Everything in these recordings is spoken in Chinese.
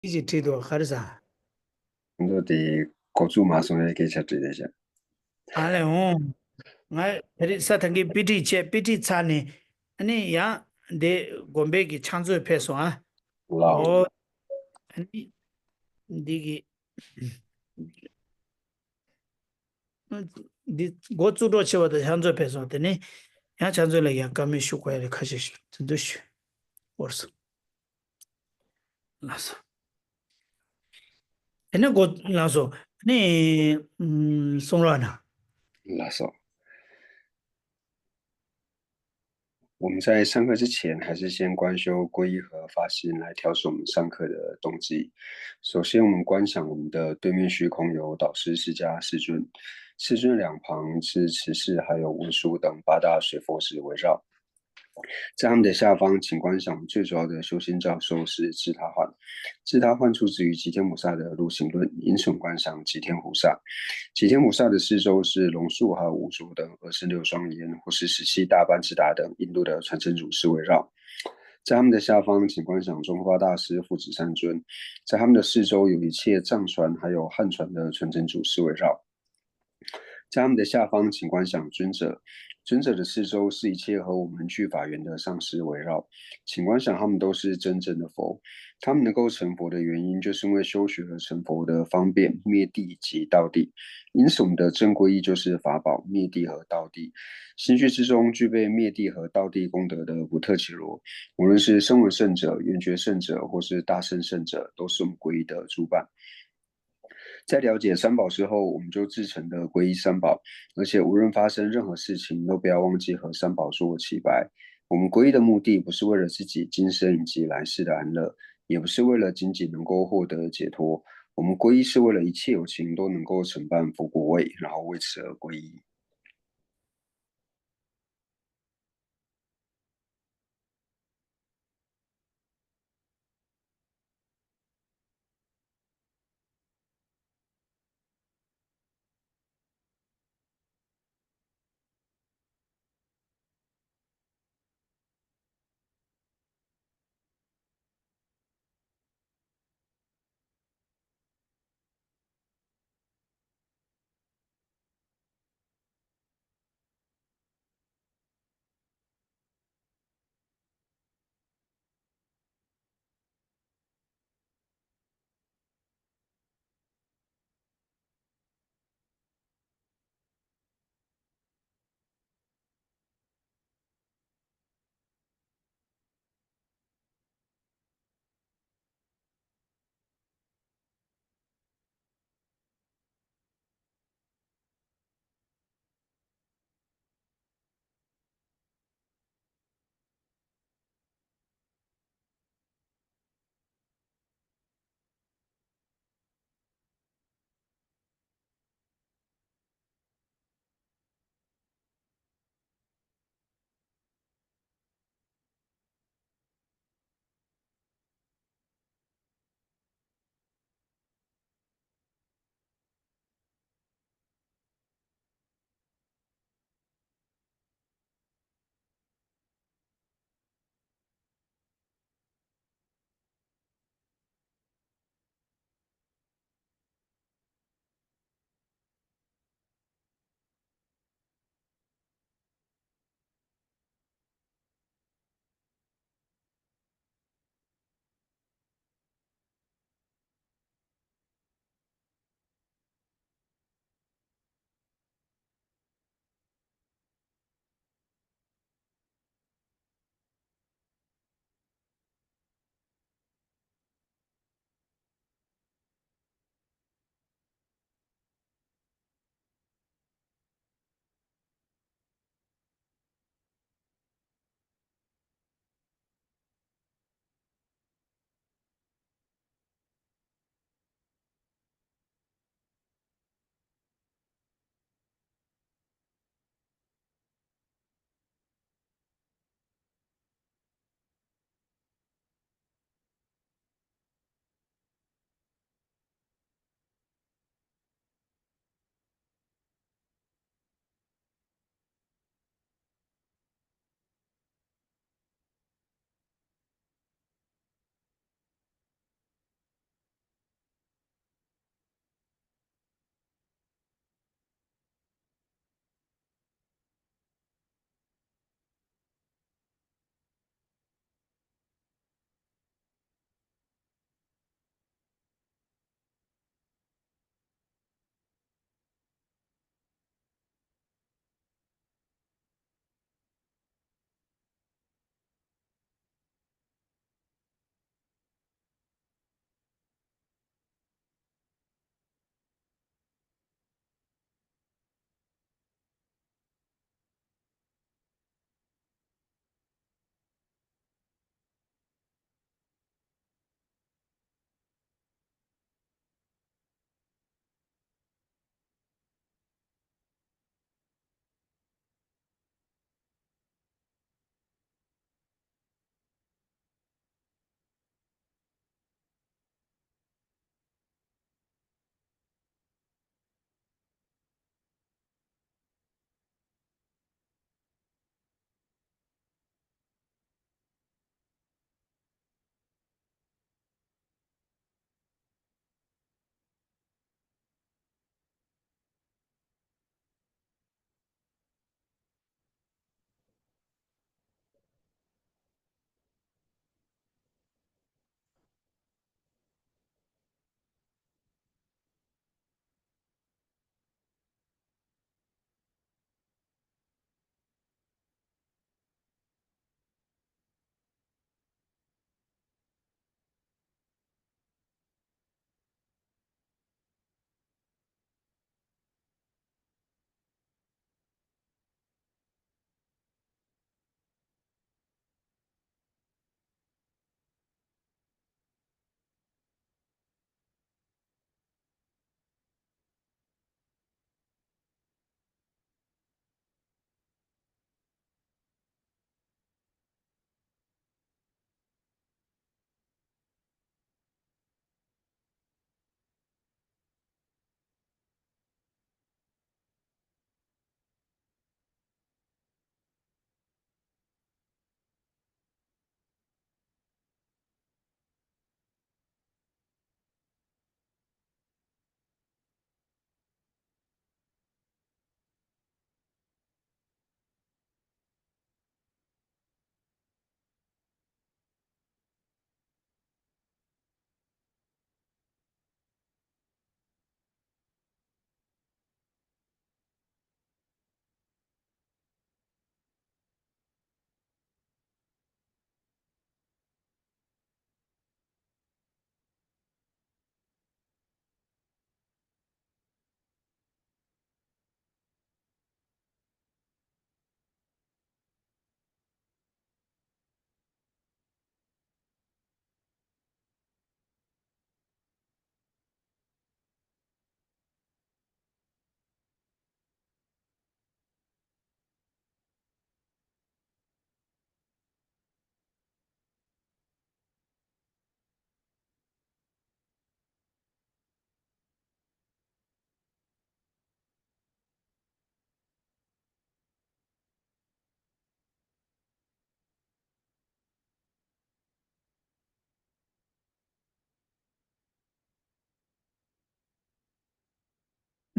一起推多还是啥？你说的国足马上要给吃对的些，阿嘞哦，我这萨腾给 BT 切 BT 餐呢，你呀得准备给抢做配送啊。老哦，你你给你我做多起我的抢做配送的呢，呀抢做了呀，刚没学过来的开始学，真的学，我说那是，那我那说你送软了，拉少。我们在上课之前，还是先观修皈依和发心来调整我们上课的动机。首先，我们观想我们的对面虚空有导师释迦世尊，世尊两旁是持世还有文殊等八大水佛石围绕。在他们的下方，请观想最主要的修仙教授是智他幻。智他幻出自于吉天菩萨的入行论，因此我们观想吉天菩萨。吉天菩萨的四周是龙树还有五足等26双眼，或是17大班智达等印度的传承祖师围绕。在他们的下方，请观想中华大师父子三尊，在他们的四周有一切藏传还有汉传的传承祖师围绕。在他们的下方，请观想尊者。尊者的四周是一切和我们具法缘的上师围绕，请观想他们都是真正的佛。他们能够成佛的原因，就是因为修学了成佛的方便、灭地及道地。因此，我们的正皈依就是法宝、灭地和道地。心绪之中具备灭地和道地功德的不特伽罗，无论是声闻圣者、缘觉圣者，或是大圣圣者，都是我们皈依的主板。在了解三宝之后，我们就自诚的皈依三宝，而且无论发生任何事情，都不要忘记和三宝说祈白。我们皈依的目的不是为了自己今生以及来世的安乐，也不是为了仅仅能够获得解脱。我们皈依是为了一切有情都能够承办佛果位，然后为此而皈依。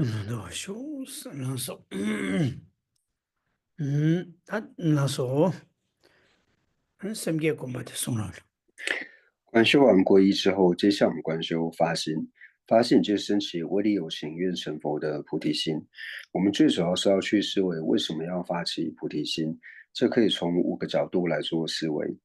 那修是那手，那手，什么个嘛的送了？观修完皈依之后，接下来我们观修发心。发心就是升起唯利有情愿成佛的菩提心。我们最主要是要去思维为什么要发起菩提心，这可以从5个角度来做思维。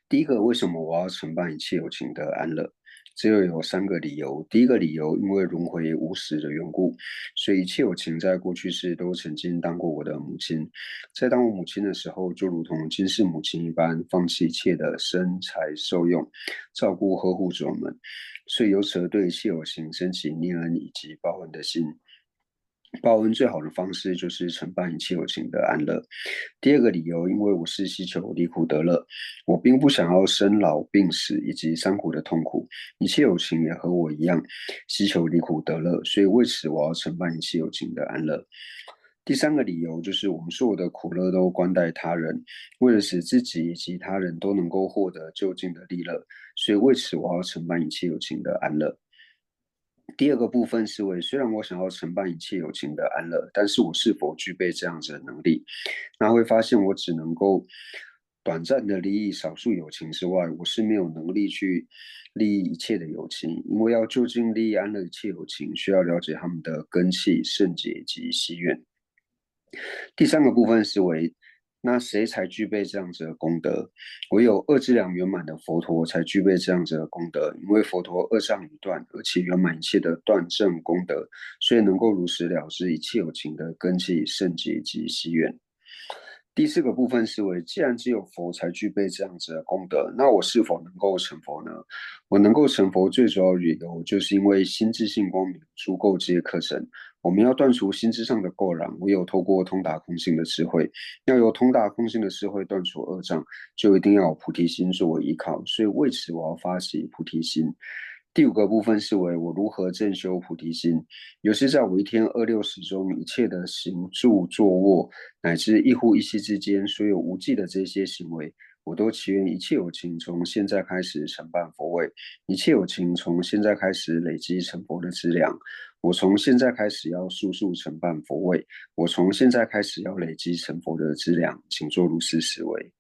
第一个，为什么我要承办一切有情的安乐？这又有3个理由。第一个理由，因为轮回无始的缘故，所以一切有情在过去世都曾经当过我的母亲。在当我母亲的时候，就如同今世母亲一般，放弃一切的生财受用，照顾呵护着我们。所以由此而对一切有情升起念恩以及报恩的心。报恩最好的方式就是承办一切有情的安乐。第二个理由，因为我是希求离苦得乐，我并不想要生老病死以及三苦的痛苦，一切有情也和我一样，希求离苦得乐，所以为此我要承办一切有情的安乐。第三个理由就是我们所有的苦乐都关待他人，为了使自己以及他人都能够获得就近的利乐，所以为此我要承办一切有情的安乐。第二个部分是为，虽然我想要承办一切有情的安乐，但是我是否具备这样子的能力？那会发现我只能够短暂的利益少数友情之外，我是没有能力去利益一切的友情，因为要就近利益安乐一切友情，需要了解他们的根器、圣洁及希愿。第三个部分是为，那谁才具备这样子的功德？唯有二质量圆满的佛陀才具备这样子的功德，因为佛陀二障已断，而且圆满一切的断证功德，所以能够如实了知一切有情的根器、圣洁及希愿。第四个部分是为，既然只有佛才具备这样子的功德，那我是否能够成佛呢？我能够成佛最主要的理由，就是因为心智性光明足够这些课程。我们要断除心智上的垢染，唯有透过通达空性的智慧，要由通达空性的智慧断除恶障，就一定要有菩提心作为依靠。所以为此，我要发起菩提心。第五个部分是为我如何正修菩提心，尤其在我一天26时中，一切的行住坐卧，乃至一呼一吸之间，所有无记的这些行为，我都祈愿一切有情从现在开始承办佛位，一切有情从现在开始累积成佛的资粮。我从现在开始要速速承办佛位，我从现在开始要累积成佛的资粮，请做如是思维。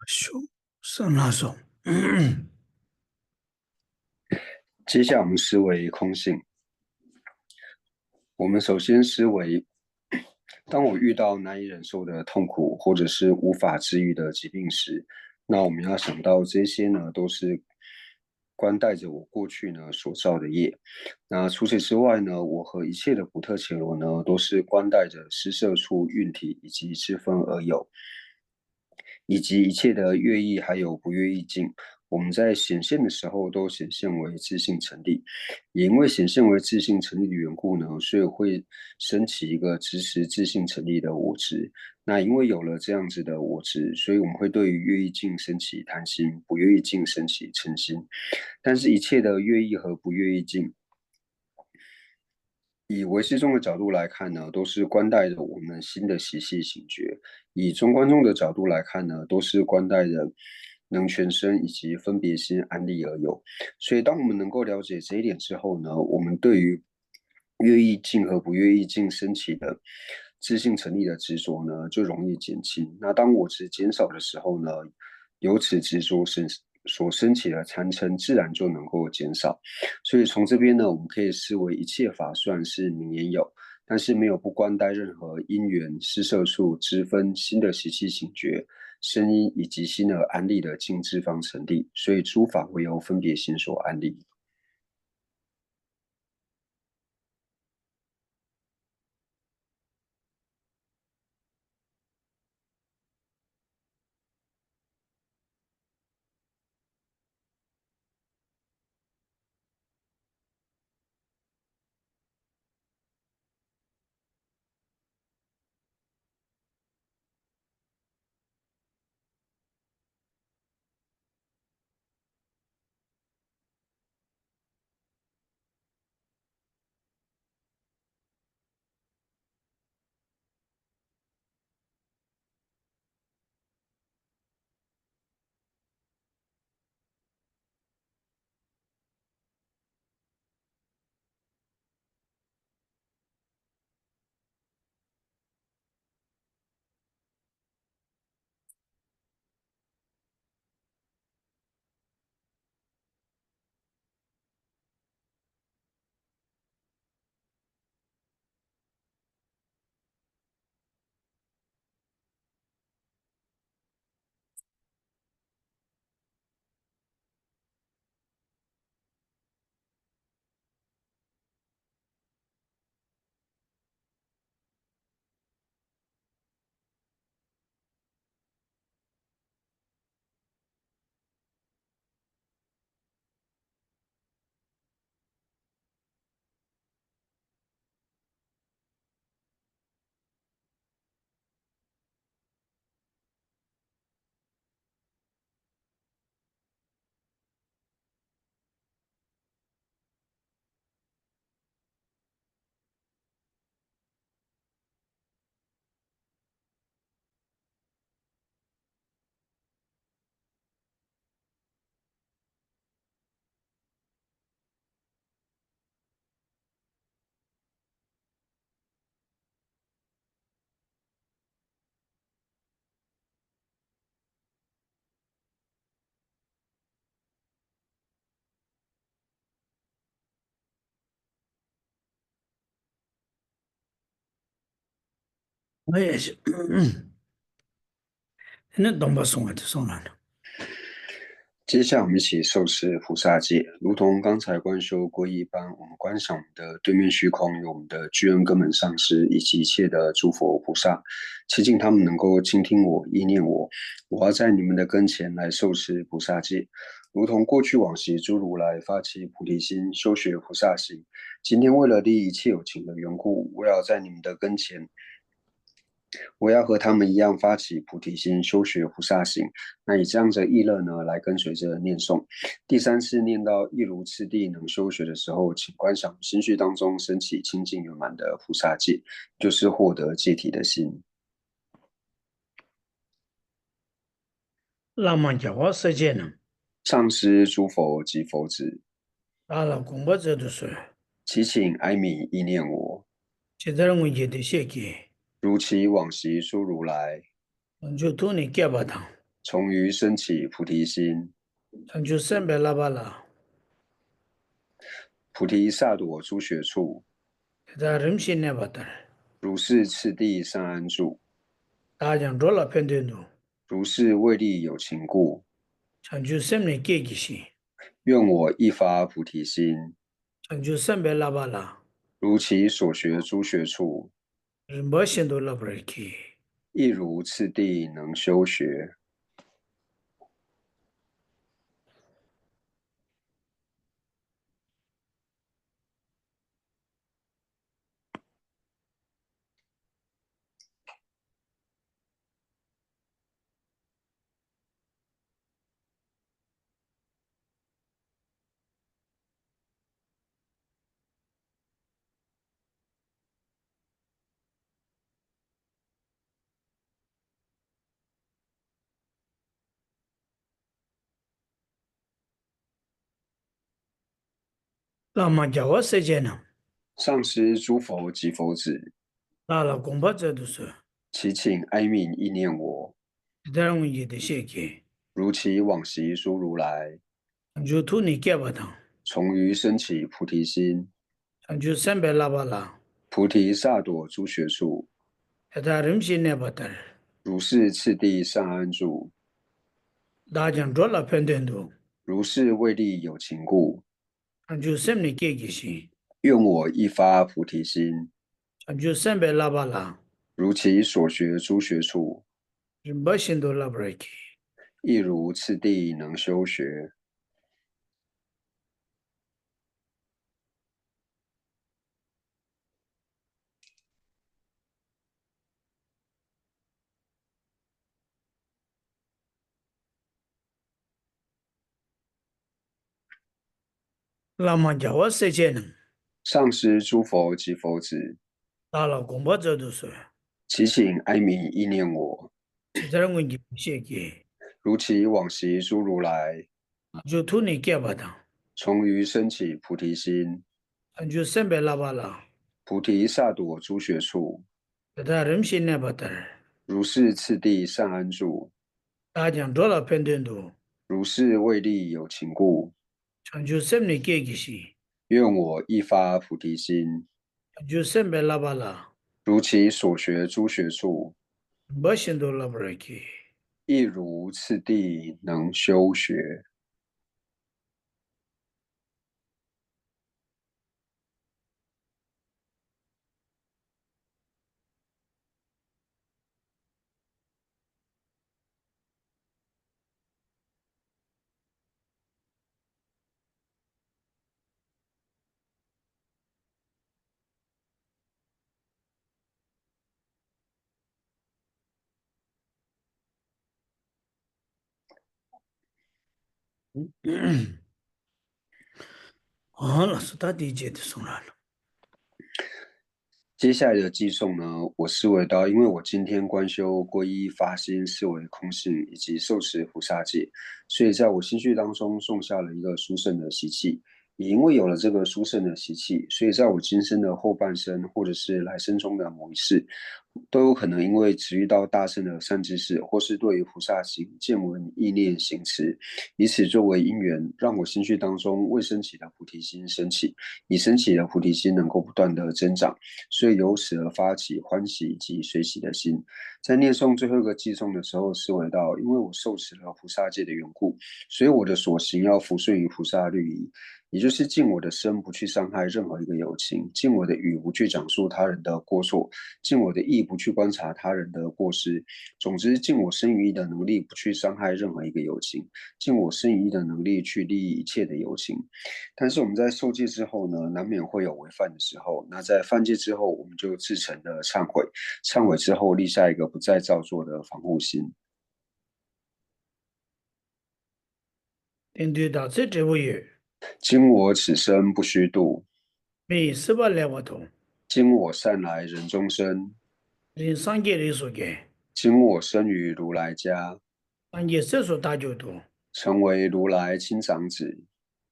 修上那种，接下来我们思维空性。我们首先思维，当我遇到难以忍受的痛苦，或者是无法治愈的疾病时，那我们要想到这些呢，都是关带着我过去呢所造的业。那除此之外呢，我和一切的普特伽罗呢，都是关带着施设处运体以及之分而有，以及一切的乐意还有不乐意境。我们在显现的时候都显现为自性成立，也因为显现为自性成立的缘故呢，所以会升起一个支持自性成立的我执。那因为有了这样子的我执，所以我们会对于乐意境升起贪心，不乐意境升起嗔心。但是，一切的乐意和不乐意境，以唯识宗的角度来看呢，都是关带着我们新的习气醒觉；以中观宗的角度来看呢，都是关带着能全身以及分别心安立而有。所以，当我们能够了解这一点之后呢，我们对于乐意境和不乐意境升起的自性成立的执着呢，就容易减轻。那当我执减少的时候呢，由此执着所升起的贪嗔，自然就能够减少。所以从这边呢，我们可以视为一切法算是名言有，但是没有不关待任何因缘、施设处、之分、新的习气醒觉、声音以及新的安立的境智方成立。所以诸法唯由分别心所安立。我也是，那东北送啊，就送了。接下来我们一起受持菩萨戒，如同刚才观修皈依般，我们观想我们的对面虚空有我们的具恩根本上师以及一切的诸佛菩萨，祈请他们能够倾听我、意念我。我要在你们的跟前来受持菩萨戒，如同过去往昔诸如来发起菩提心，修学菩萨行。今天为了利益一切有情的缘故，我要在你们的跟前。我要和他们一样发起菩提心，修学菩萨行。那以这样的意乐呢，来跟随着念诵。第三次念到一如次第能修学的时候，请观想心绪当中升起清净圆满的菩萨戒，就是获得戒体的心。浪漫教我世界呢，上师诸佛及佛子，阿拉公婆这都是，祈请哀悯意念我，现在我也得写给，如其往昔诸如来，就多你给不当。从于升起菩提心，成就三百拉巴拉，菩提萨埵诸学处，在人心内巴达，如是次第上安住，大将着了偏对路，如是为利有情故，成就三内阶级心，愿我一发菩提心，成就三百拉巴拉，如其所学诸学处，人不心都拉不来去。亦如次第能修学。那么叫我世界呢？上师诸佛及佛子，那了公婆这都是，祈请哀悯意念我，这样也得写给，如其往昔诸如来，成就图你给不当，从于升起菩提心，成就三百拉巴拉，菩提萨埵诸学处，在人心内巴达，如是次第上安住，大将着了偏对路，如是为利有情故，成就三内阶级心，愿我一发菩提心，成就三百拉巴拉，如其所学诸学处，人不心都拉不来去。亦如次第能修学。那么叫我世界呢？上师诸佛及佛子，大了公婆这都是，祈请哀悯意念我，这样也得写给，如其往昔诸如来，就图你给不当，从于升起菩提心，成就三百拉巴拉，菩提萨埵诸学处，在人心内巴达，如是次第上安住，大将着了偏对路，如是为利有情故，成就三内阶级心，愿我一发菩提心，成就三百拉巴拉，如其所学诸学处，不心都拉不来去。亦如次第能修学。好了，是他第一节的送来了。接下来的寄颂呢，我思维到，因为我今天观修皈依发心思维空性以及受持菩萨戒，所以在我心绪当中种下了一个殊胜的习气。也因为有了这个殊胜的习气，所以在我今生的后半生，或者是来生中的某一世，都有可能因为只遇到大圣的善知识，或是对于菩萨行见闻意念行持，以此作为因缘，让我心绪当中未升起的菩提心升起，以升起的菩提心能够不断的增长。所以由此而发起欢喜及随喜的心。在念诵最后一个寄颂的时候，思维到，因为我受持了菩萨戒的缘故，所以我的所行要服顺于菩萨律仪，也就是尽我的身不去伤害任何一个有情，尽我的语不去讲述他人的过错，尽我的意不去观察他人的过失。总之，尽我身语意的能力不去伤害任何一个有情，尽我身语意的能力去利益一切的有情。但是我们在受戒之后呢，难免会有违犯的时候。那在犯戒之后，我们就自诚的忏悔，忏悔之后立下一个不再造作的防护心。顶对到这只为有，今我此生不虚度，每十八来我同，今我善来人中生，人上界的所给，今我生于如来家，上界色所大就多，成为如来亲长子。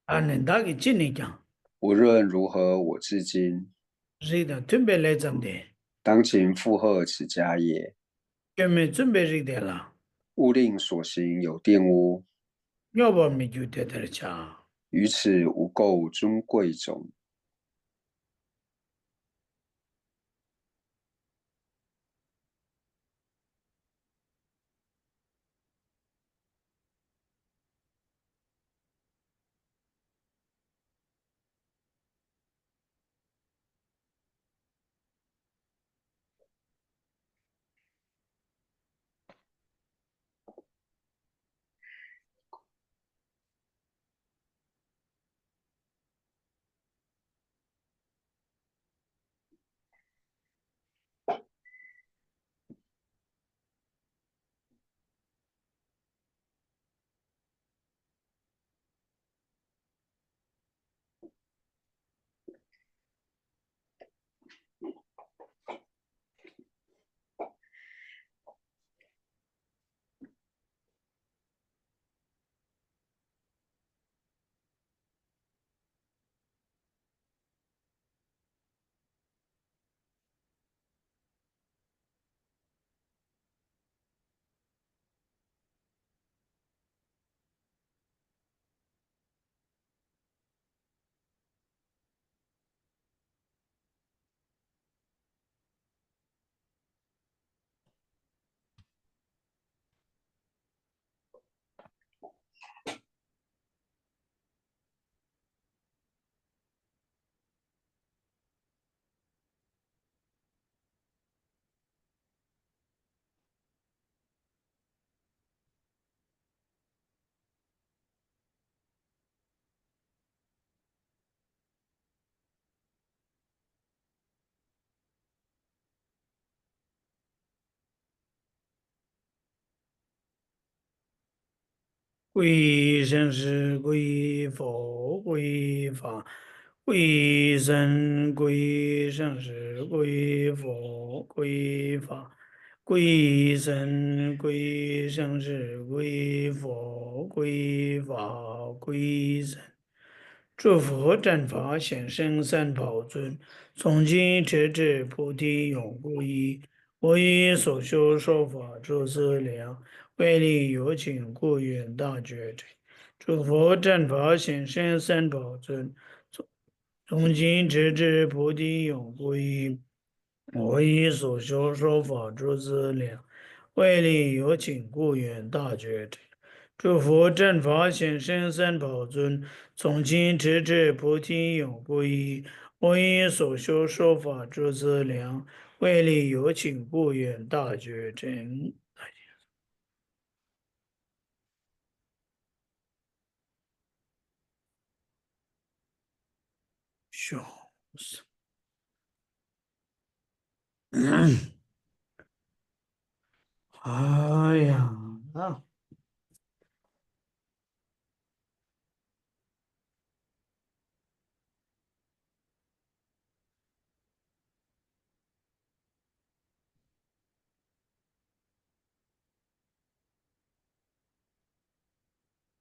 俺能大个今年讲，无论如何，我至今谁的准备来怎的，当勤负荷此家业，专门准备谁的了，勿令所行有玷污，要不没就得的讲。于此无垢尊贵种。归生是归佛，归法，归生归生是归佛，归法，归生归生是归佛，归法，归生。诸佛正法显身三宝尊，从今直至菩提永不移。我以所修说法诸资粮，为利有情故愿大觉者。诸佛正法显身三宝尊，从今直至菩提永不移。我以所修说法诸资粮，为利有情故愿大觉者。诸佛正法显身三宝尊，从今直至菩提永不移。我以所修说法诸资粮，为利有情故愿大觉真。笑死！哎呀，啊，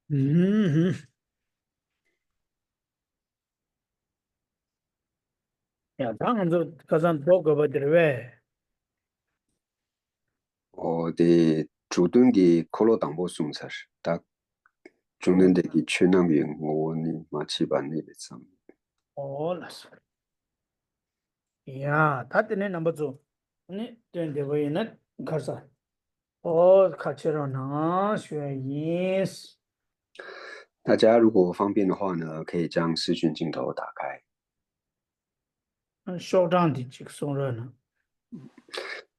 嗯哼，呀，当然就可上多个不得了呗。어디 주둔기 콜로 담보 숨사시 딱 죽는 데기 최남용 오원이 마치반니 베참 哦，那是呀，他的那不走，你对对不？那可是。哦，卡切尔能学意思，大家如果方便的话呢，可以将视讯镜头打开。校长的这个送热呢。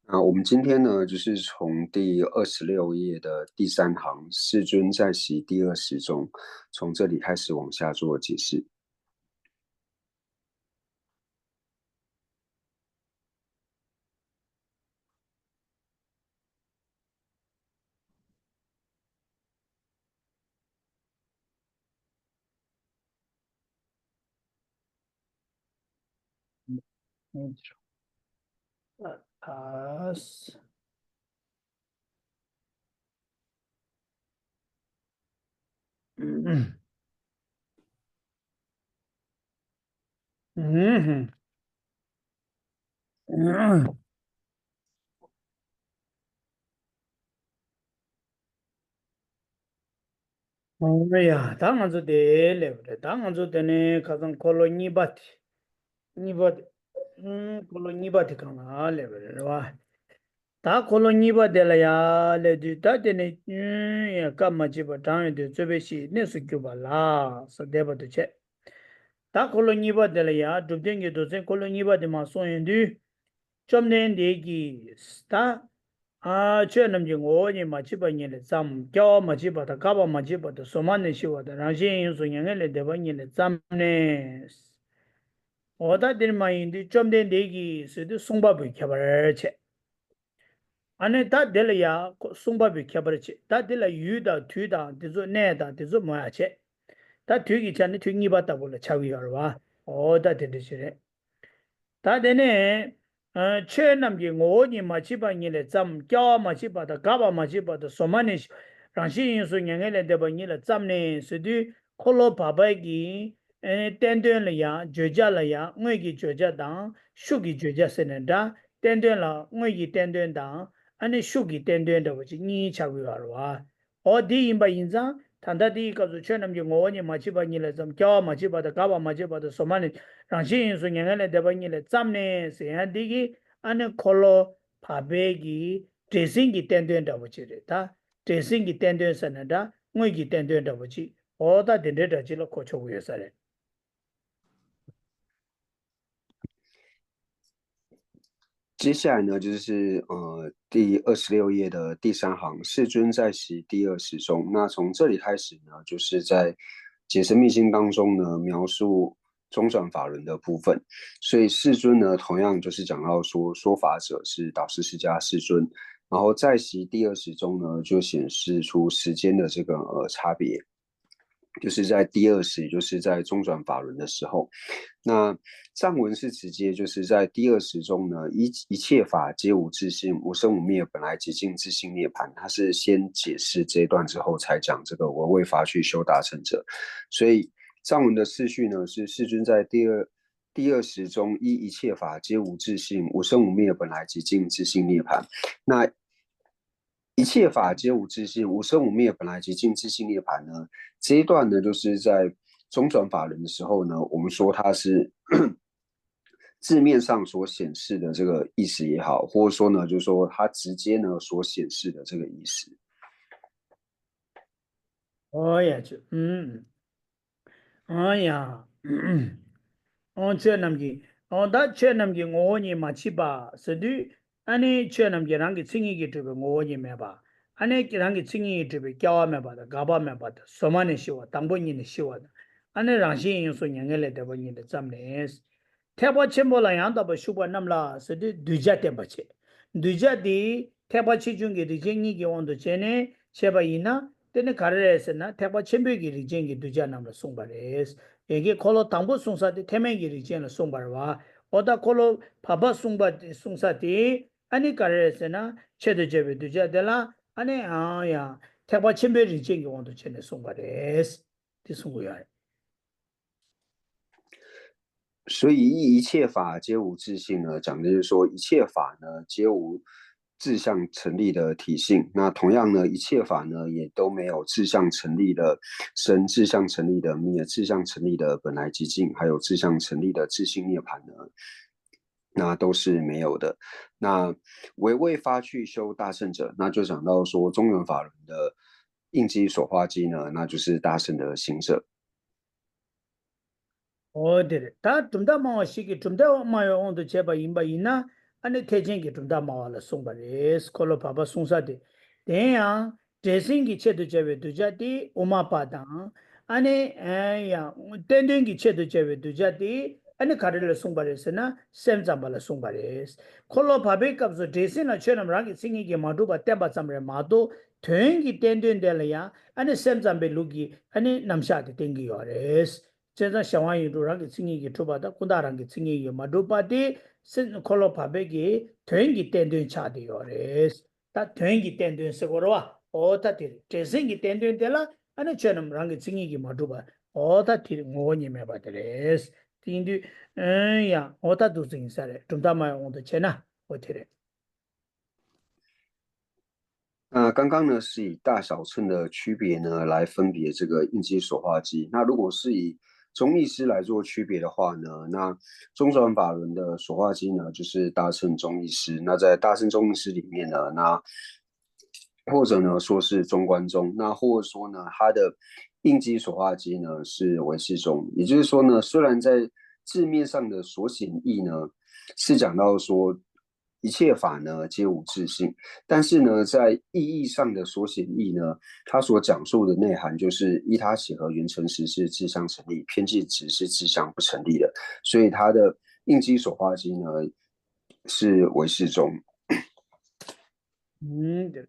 那我们今天呢，就是从第26页的第3行世尊在习第20中，从这里开始往下做解释。嗯，他是，嗯嗯嗯 ya, 당한 저 레벨, 당한 저 때네 가장 콜로니 바티, 니바티, 콜로니 바티 강아 레벨 와. 다 콜로니 바델야 레디 다데네 야 까마지 바당에 저베시 네스큐발라 서데바도 체. 다 콜로니 바델야 두딩게 도세 콜로니 바데마 소인디 좀네 내기 스타 아, 최남지 오니 마치바니레 쌈, 겨 마치바다 가바 마치바다 소만네 시와다 라신 윤수냥엘레 대바니레 쌈네 오다 딜마인디 좀된 내기 스드 송바부 켜버체 안에 다 델야 송바부 켜버체 다 델라 유다 튜다 디조 네다 디조 뭐야체 다 튜기 전에 튜기 봤다 볼래 차위가와 오다 델시레 다 되네 최남기 오니 마치바니레 짬 껴 마치바다 가바 마치바다 소마니 랑시 인수 냥엘레 데바니레 짬네 스디 콜로 바바기 텐덴려야 조자려야 응외기 조자당 슈기 조자세는다 텐덴라 응외기 텐덴당 아니 슈기 텐덴다 버지 니 차고요와 어디 임바 인자 단다디 가서 최남기 오니 마치바니레 짬 껴 마치바다 가바 마치바다 소마니 랑시 인수 냥엘레 데바니레 짬네 세한디기 아니 콜로 바베기 드레싱기 텐덴다 버지레다 드레싱기 텐덴서는다 응외기 텐덴다 버지 오다 덴데다 지로 고쳐고요사래 接下来呢，就是第26页的第三行，世尊在习第二时中。那从这里开始呢，就是在解释密经当中呢，描述中转法轮的部分。所以世尊呢，同样就是讲到说法者是导师释迦世尊，然后在习第二时中呢，就显示出时间的这个差别。就是在第二时，就是在中转法轮的时候，那藏文是直接就是在第二时中呢，一切法皆无自性，无生无灭，本来即净自性涅槃。它是先解释这一段之后，才讲这个我为发去修达成者。所以藏文的次序呢，是世尊在第二时中，一切法皆无自性，无生无灭，本来即净自性涅槃。那一切法皆无自性，无生无灭，本来即净自性涅槃呢？这一段呢，就是在中转法轮的时候呢，我们说它是字面上所显示的这个意思也好，或者说呢，就是说它直接呢所显示的这个意思。哦呀，哎呀，최남기 다 최남기 오니 마치바 서디 아니 최남기 랑기 칭이기 드베 오니 메바 아니 랑기 칭이 드베 껴와 메바다 가바 메바다 소마네 시와 당본이네 시와 아니 랑시 인소 냥엘레 데버니데 잠네스 태바 쳔볼라 양다바 슈바 남라 서디 두자 템바체 두자디 태바 치중기 리쟁이기 온도 제네 제바이나 때네 가르레스나 태바 쳔베기 리쟁기 두자 남라 송바레스 이게 콜로 당보 송사디 태맹기리 지는 송바와 오다 콜로 바바 송바디 송사디 아니 가르에스나 체드제베 두자델라 아니 아야 태바 쳔베리 지기 원도 체네 송바레스 디송고야 所以一切法皆无自性呢，讲的就是说一切法呢皆无自相成立的体性。那同样呢，一切法呢也都没有自相成立的生、自相成立的灭、自相成立的本来寂静，还有自相成立的自性涅槃呢，那都是没有的。那唯为发去修大圣者，那就讲到说中原法轮的应机所化机呢，那就是大圣的行者。어디래 다 tumda mawa shiki tumda mawa ondo cheba imba ina ane tejengi tumda mawa la songba res kolo papa songsa de tenya desingi chedu chebe duja di uma padang ane ya tendengi chedu chebe duja di ane karela songba res na sem zamba la songba res kolo pabe kapso desin la chenam rangi singi ki madu ba temba zamre madu tengi tenden de la ya ane sem zambe lugi ane namsha de tengi yo res 제가 샤와이 루라기 칭이기 투바다 군다랑기 칭이기 마두바디 신 콜로 파베기 된기 땡된 차디요레스 다 된기 땡된 세고로와 오다티 제생기 땡된 데라 아니 저놈 랑기 칭이기 마두바 오다티 ngoñime 바데레스 띵디 야 오다두 징사레 좀 담아요 온도 제나 어티레 那刚刚呢是以大小寸的区别呢来分别这个应激手画机。那如果是以中医师来做区别的话呢，那中转法轮的手画机呢就是大乘中医师。那在大乘中医师里面呢，那或者呢说是中观中，那或者说呢它的应激手画机呢是唯识中。也就是说呢，虽然在字面上的所显义呢是讲到说一切法呢皆无自性，但是呢，在意义上的所显义呢，它所讲述的内涵就是依他起和缘成实是自相成立，偏见值是自相不成立的，所以它的应激手画机呢是唯识中。对。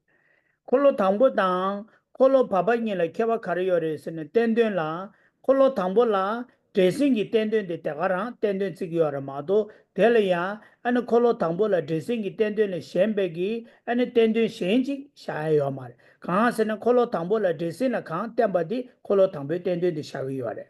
콜로 당보당 콜로 바바니라 케바 카리오레스네 텐덴라 콜로 당보라 드레싱이 텐덴데 때가랑 텐덴 찌기요라 마도 델야 아니 콜로 당보라 드레싱이 텐덴네 셴베기 아니 텐덴 셴지 샤요 말 강하세는 콜로 당보라 드레싱나 강 템바디 콜로 당베 텐덴데 샤위요래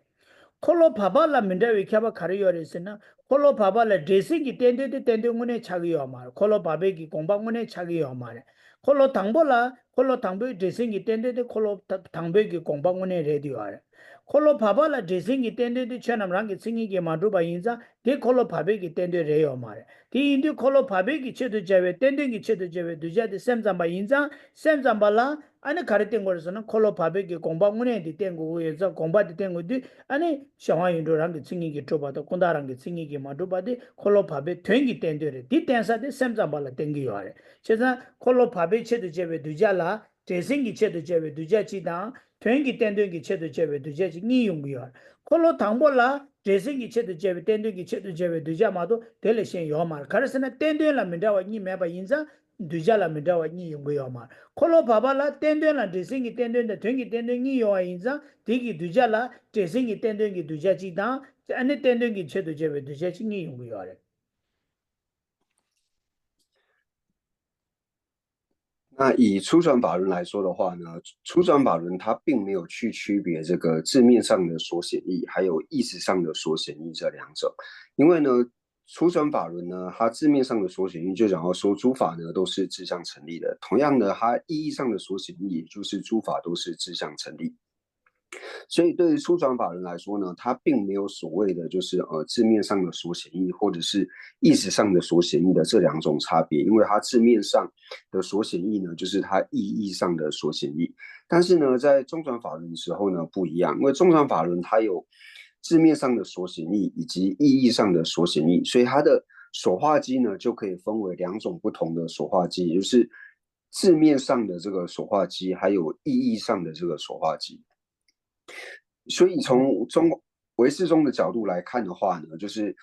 콜로 바발라 민다위 캬바 카리오레스나 콜로 바발라 드레싱이 텐덴데 텐덴군에 차기요 말 콜로 바베기 공방군에 차기요 말 콜로 당볼라 콜로 당배 드레싱이 텐데데 콜로 당배기 공방원에 레디와레 콜로 바발라 드레싱이 텐데데 쳐남랑기 싱이게 마두바 인자 데 콜로 바베기 텐데 레요 마레 디 인디 콜로 바베기 쳐도 제베 텐데기 쳐도 제베 두자데 셈잠바 인자 셈잠발라 아니 가르된 거에서는 콜로 바베기 공방원에 디 땡고에서 공바디 땡고디 아니 샤와인도랑기 싱이게 쪼바도 콘다랑기 싱이게 마두바디 콜로 바베 땡기 텐데레 디 땡사데 셈잠발라 땡기요레 제가 콜로 바베 체도 제베 두자라 제생기 체도 제베 두자치다 퇴기 땡땡기 체도 제베 두자치 니용이요 콜로 당볼라 제생기 체도 제베 땡땡기 체도 제베 두자마도 델레신 요말 가르스나 땡땡라 민다와 니 메바 인자 두자라 민다와 니 용고요 말 콜로 바발라 땡땡라 제생기 땡땡데 퇴기 땡땡이 요아 인자 디기 두자라 제생기 땡땡기 두자치다 아니 땡땡기 체도 제베 두자치 니 용고요那以初转法轮来说的话呢，初转法轮它并没有去区别这个字面上的所显义，还有意识上的所显义这两种，因为呢，初转法轮呢，它字面上的所显义就讲到说诸法呢都是自相成立的，同样的，它意义上的所显义也就是诸法都是自相成立。所以对于初转法人来说呢，它并没有所谓的就是字面上的所显义，或者是意识上的所显义的这两种差别，因为它字面上的所显义呢，就是它意义上的所显义。但是呢，在中转法轮的时候呢不一样，因为中转法轮它有字面上的所显义以及意义上的所显义，所以它的手画机呢就可以分为两种不同的手画机，也就是字面上的这个手画机，还有意义上的这个手画机。所以从唯识中的角度来看的话呢，就是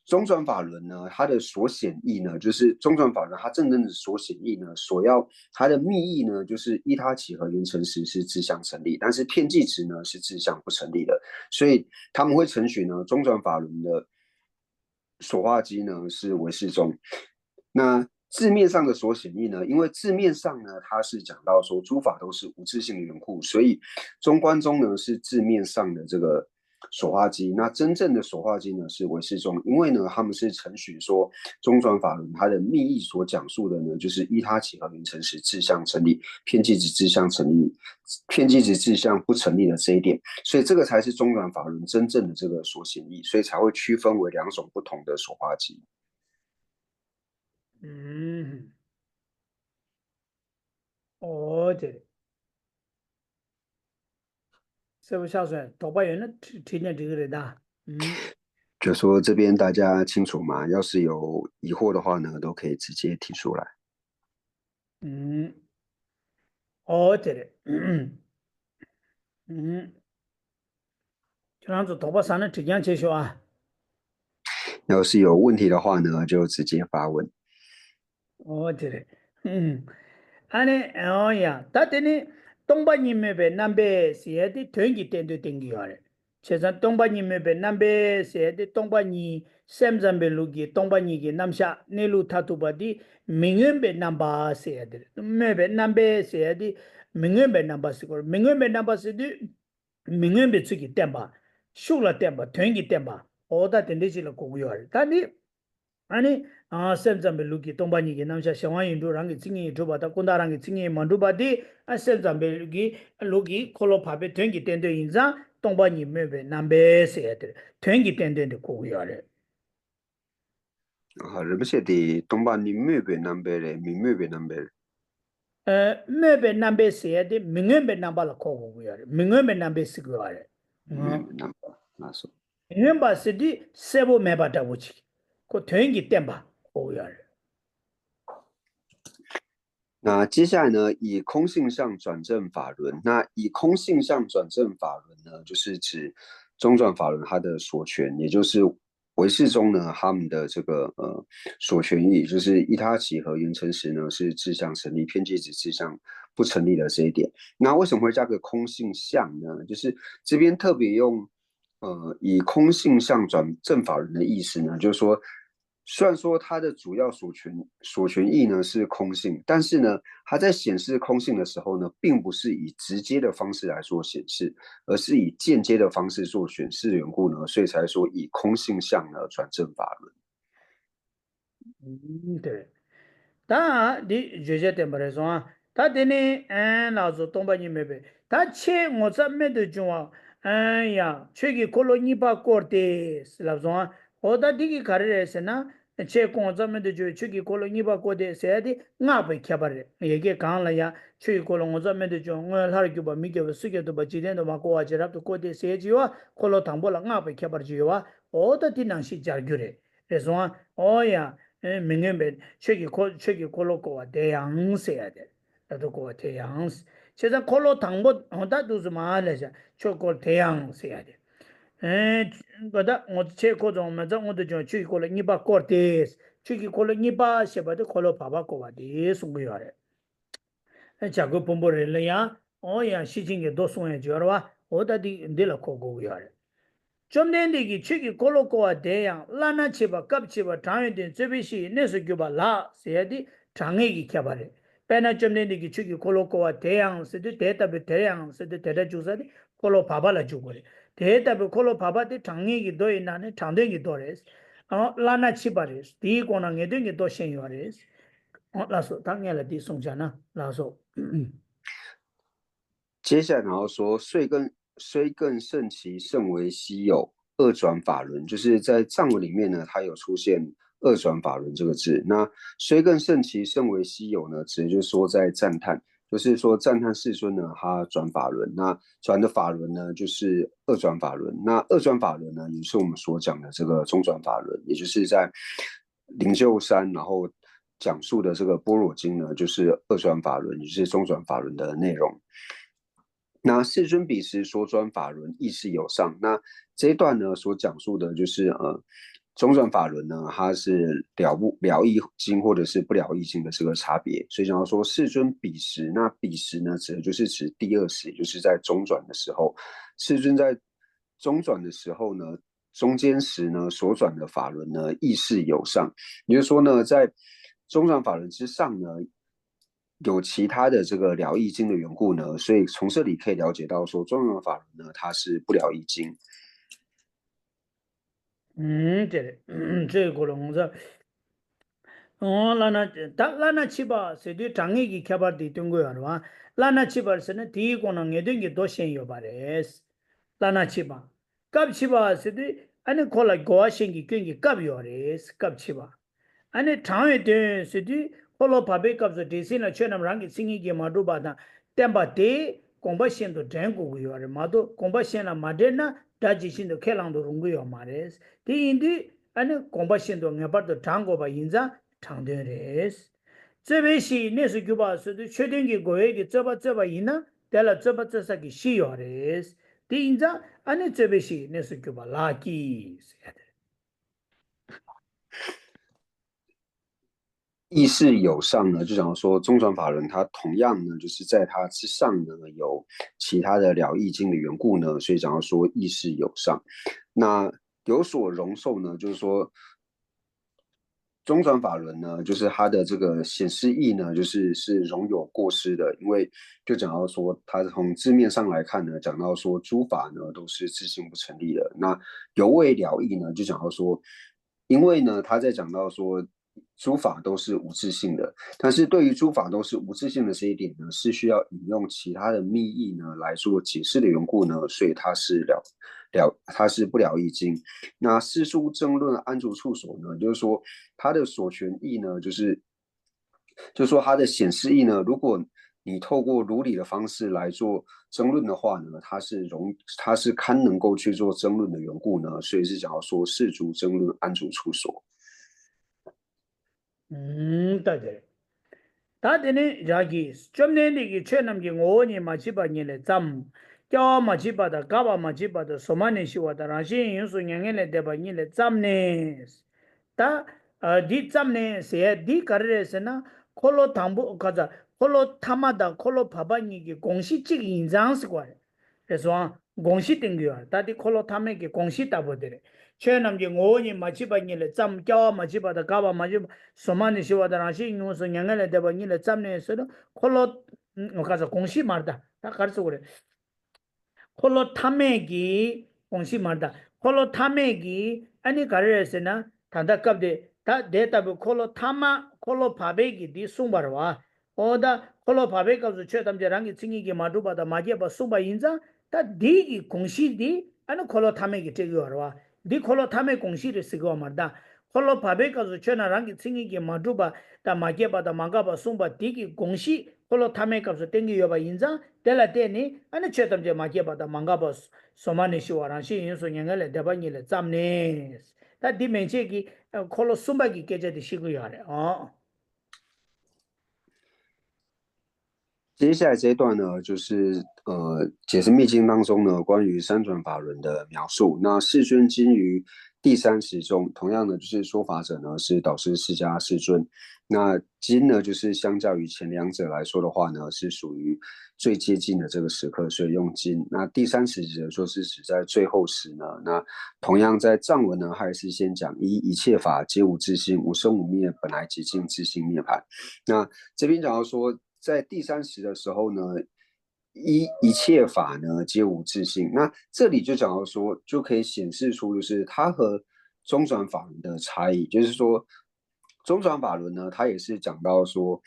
中转法轮呢，它的所显义呢，就是中转法轮它真正的所显义呢，所要它的密意呢，就是依他起和缘成实是自相成立，但是片剂值呢是自相不成立的，所以他们会承许呢中转法轮的所化机呢是唯识中。那字面上的所显义呢，因为字面上呢，它是讲到说诸法都是无自性的缘故，所以中观中呢是字面上的这个手画机，那真正的手画机呢是唯识中，因为呢他们是承许说中转法轮它的密意所讲述的呢，就是依他起和缘成实自相成立，偏激值自相成立，偏激值自相不成立的这一点，所以这个才是中转法轮真正的这个所显义，所以才会区分为两种不同的手画机。对。是不是孝顺？多把人的听见这个人的，就说这边大家清楚吗？要是有疑惑的话呢，都可以直接提出来。嗯，对的，这样子多把三的这样介绍啊，要是有问题的话呢，就直接发问。对的，안에 야, 다때니 동바님메베 남베 시에디 된기 땐도 땡기요래. 최선 동바님메베 남베 시에디 동바니 샘잠베 루기 동바니기 남샤 네루 타투바디 민은베 남바 시에디 메베 남베 시에디 민은베 남바 시고 민은베 남바 시디 민은베 츠기 땜바 슈라 땜바 된기 땜바 오다 땐데지라 고고요래. 다니 아니 셈잠베 루기 동반이게 남샤 샤와인도 랑게 징이 줘봐다 꼰다랑게 징이 만두바디 셈잠베 루기 콜로 파베 땡기 땡데 인자 동반이 메베 남베세 땡기 땡데 고요래 르베세디 동반니 뮤베 남베레 미뮤베 남베레 메베 남베세 민게베 남발라 고고요래 민게베 남베스 고요래 뮤베 남바 나소 민게바 세디 세보 메바다 우치 고 땡기 땡바 고요래 那接下来呢，以空性相转正法轮。那以空性相转正法轮呢，就是指中转法轮它的所权，也就是唯识中呢他们的这个所权益，就是一他起和缘成时呢是志向成立，偏激子志向不成立的这一点。那为什么会加个空性相呢？就是这边特别用以空性相转正法轮的意思呢，就是说。虽然说它的主要所权益呢是空性，但是呢，它在显示空性的时候呢，并不是以直接的方式来做显示，而是以间接的方式做显示的缘故呢，所以才说以空性相呢转正法轮。对。다 제제 템버레서 다 되네 나zo 동바니 메베 다체 모자메도 중아 야 최기 콜로니바 코르테 슬라존 오다 디기 가르레스나 체 공자메도 주 최기 콜로니바 코데 세디 나베 캬바레 얘게 강라야 최기 콜로모자메도 중 하르규바 미게버 수게도 바지덴도 마고와지랍도 코데 세지와 콜로 당볼라 나베 캬바르지와 오다 디낭시 자규레 그래서 오야 민gembe cheki kolo ko 대양 세야 돼. 나도 거 대양. 세상 콜로 당보 혼다 두지 말아자. 초콜 대양 세야 돼. 거다 뭐 체코 좀 맞아 오도 좀 cheki 콜로 니바 코르테스. cheki 콜로 니바 셰바도 콜로 바바 거 와디 숨고요래. 자고 본보래야. 어야 시징게 도송해 줘라. 어다디 인들라 코고요래. 좀 된데기 치기 콜로코와 대양 라나 치바 갑치바 당연된 제비시 내서 교바 라 세디 장애기 켜바래 빼나 좀 된데기 치기 콜로코와 대양 세디 대답에 대양 세디 대다 주사디 콜로 바발라 주고래 대답에 콜로 바바디 장애기 도 있나네 장대기 도레스 라나 치바레스 디 고나게 된게 도 신요레스 라소 당연히 디 송자나 라소 接下来然后说虽更甚其甚为稀有，二转法轮，就是在藏文里面呢，它有出现二转法轮这个字。那虽更甚其甚为稀有呢，指的就是说在赞叹，就是说赞叹世尊呢，他转法轮，那转的法轮呢，就是二转法轮。那二转法轮呢，也是我们所讲的这个中转法轮，也就是在灵鹫山然后讲述的这个般若经呢，就是二转法轮，也就是中转法轮的内容。那世尊彼时所转法轮亦是有上。那这一段呢，所讲述的就是中转法轮呢，它是了义经或者是不了义经的这个差别。所以讲到说世尊彼时，那彼时呢，指的就是指第二时，也就是在中转的时候。世尊在中转的时候呢，中间时呢所转的法轮呢，亦是有上。也就是说呢，在中转法轮之上呢，有其他的这个了义经的缘故呢，所以从这里可以了解到说，中转法轮呢，它是不了义经。对，这个龙子。라나 라나 치바 세디 장애기 개발돼 있던 거야. 라나 치바스는 디고는 예든게 도시요 바레스. 라나 치바. 갑 치바 세디 아니 콜라 고아싱기 끈기 갑요레스. 갑 치바. 아니 장애 된 세디 콜로 바베 갑서 디신나 쳐남 랑기 싱이게 마도바다. 템바데 공바신도 된고요. 마도 공바신나 마데나 다지신도 켈랑도 롱고요 마레스. 디인디 아니 공바신도 냐바도 장고바 인자 장대레스 제베시 네스 규바스도 최den기 고에게 저바 이나 달라 저사기 시요레스 디인자 아니 제베시 네스 규바 라키意识有上呢，就讲说中转法轮它同样呢，就是在它之上呢有其他的了义经的缘故呢，所以讲到说意识有上。那有所容受呢，就是说中转法轮呢，就是它的这个显示义呢，是容有过失的，因为就讲到说，它从字面上来看呢，讲到说诸法呢都是自性不成立的。那犹未了义呢，就讲到说因为呢，他在讲到说诸法都是无自性的，但是对于诸法都是无自性的这一点呢，是需要引用其他的密意呢来做解释的缘故呢，所以它是不了义经。那四书争论安住处所呢，就是说它的所权义呢，就是说它的显示义呢，如果你透过如理的方式来做争论的话呢，它是堪能够去做争论的缘故呢，所以是讲到说世俗争论安住处所。对。다되네 자기 좀 내리기 최남기 오니 마치바니래 잠 껴 마치바다 가바 마치바다 소만이 시와다 라시 윤수 냥엘레 대바니래 잠네 다 디짬네 세디 가르레스나 콜로 당부 가자 콜로 타마다 콜로 바바니기 공식적 인장스과 그래서 공식 땡겨야 다디 콜로 타메기 공식 따보더래 최남기 오니 마치바니래 잠 껴 마치바다 가바 마치 소만이 시와다 라시 윤수 냥엘레 대바니래 잠네서도 콜로 가자 공식 말다 다 가르쳐 그래 콜로 타메기 공식 말다 콜로 타메기 아니 가르레스나 단다갑데 다 데이터부 콜로 타마 콜로 바베기 디 숭바르와 오다 콜로 바베가서 최담제랑이 칭이기 마두바다 마게바 숭바 인자 다 디기 공시디 아니 콜로 타메기 제거와 디 콜로 타메 공시를 쓰고 말다 콜로 바베가서 최나랑이 칭이기 마두바 다 마게바다 망가바 숭바 디기 공시 콜로 타메가서 땡기여바 인자 텔라테니 아니 최담제 마게바다 망가바 소마네 시와랑시 인소 냥을레 대바니레 잠네 다 디멘체기 콜로 숨바기 깨져도 시고요래接下来这一段呢，就是解释密经当中呢关于三转法轮的描述。那世尊经于第30中，同样的就是说法者呢是导师释迦世尊。那经呢就是相较于前两者来说的话呢，是属于最接近的这个时刻，所以用经。那第30节说是指在最后时呢。那同样在藏文呢，还是先讲一切法皆无自性，无生无灭，本来即净自性涅槃。那这边讲到说，在第30的时候呢，一切法呢皆无自性。那这里就讲到说，就可以显示出就是它和中转法轮的差异，就是说中转法轮呢，它也是讲到说，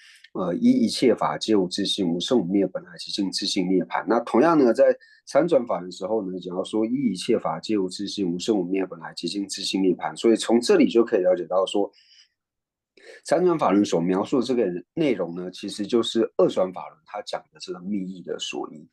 一切法皆无自性，无生无灭，本来即净自性涅槃。那同样呢，在三转法轮的时候呢，讲到说一切法皆无自性，无生无灭，本来即净自性涅槃。所以从这里就可以了解到说。三转法轮所描述的这个内容呢，其实就是二转法轮他讲的这个密意的所依。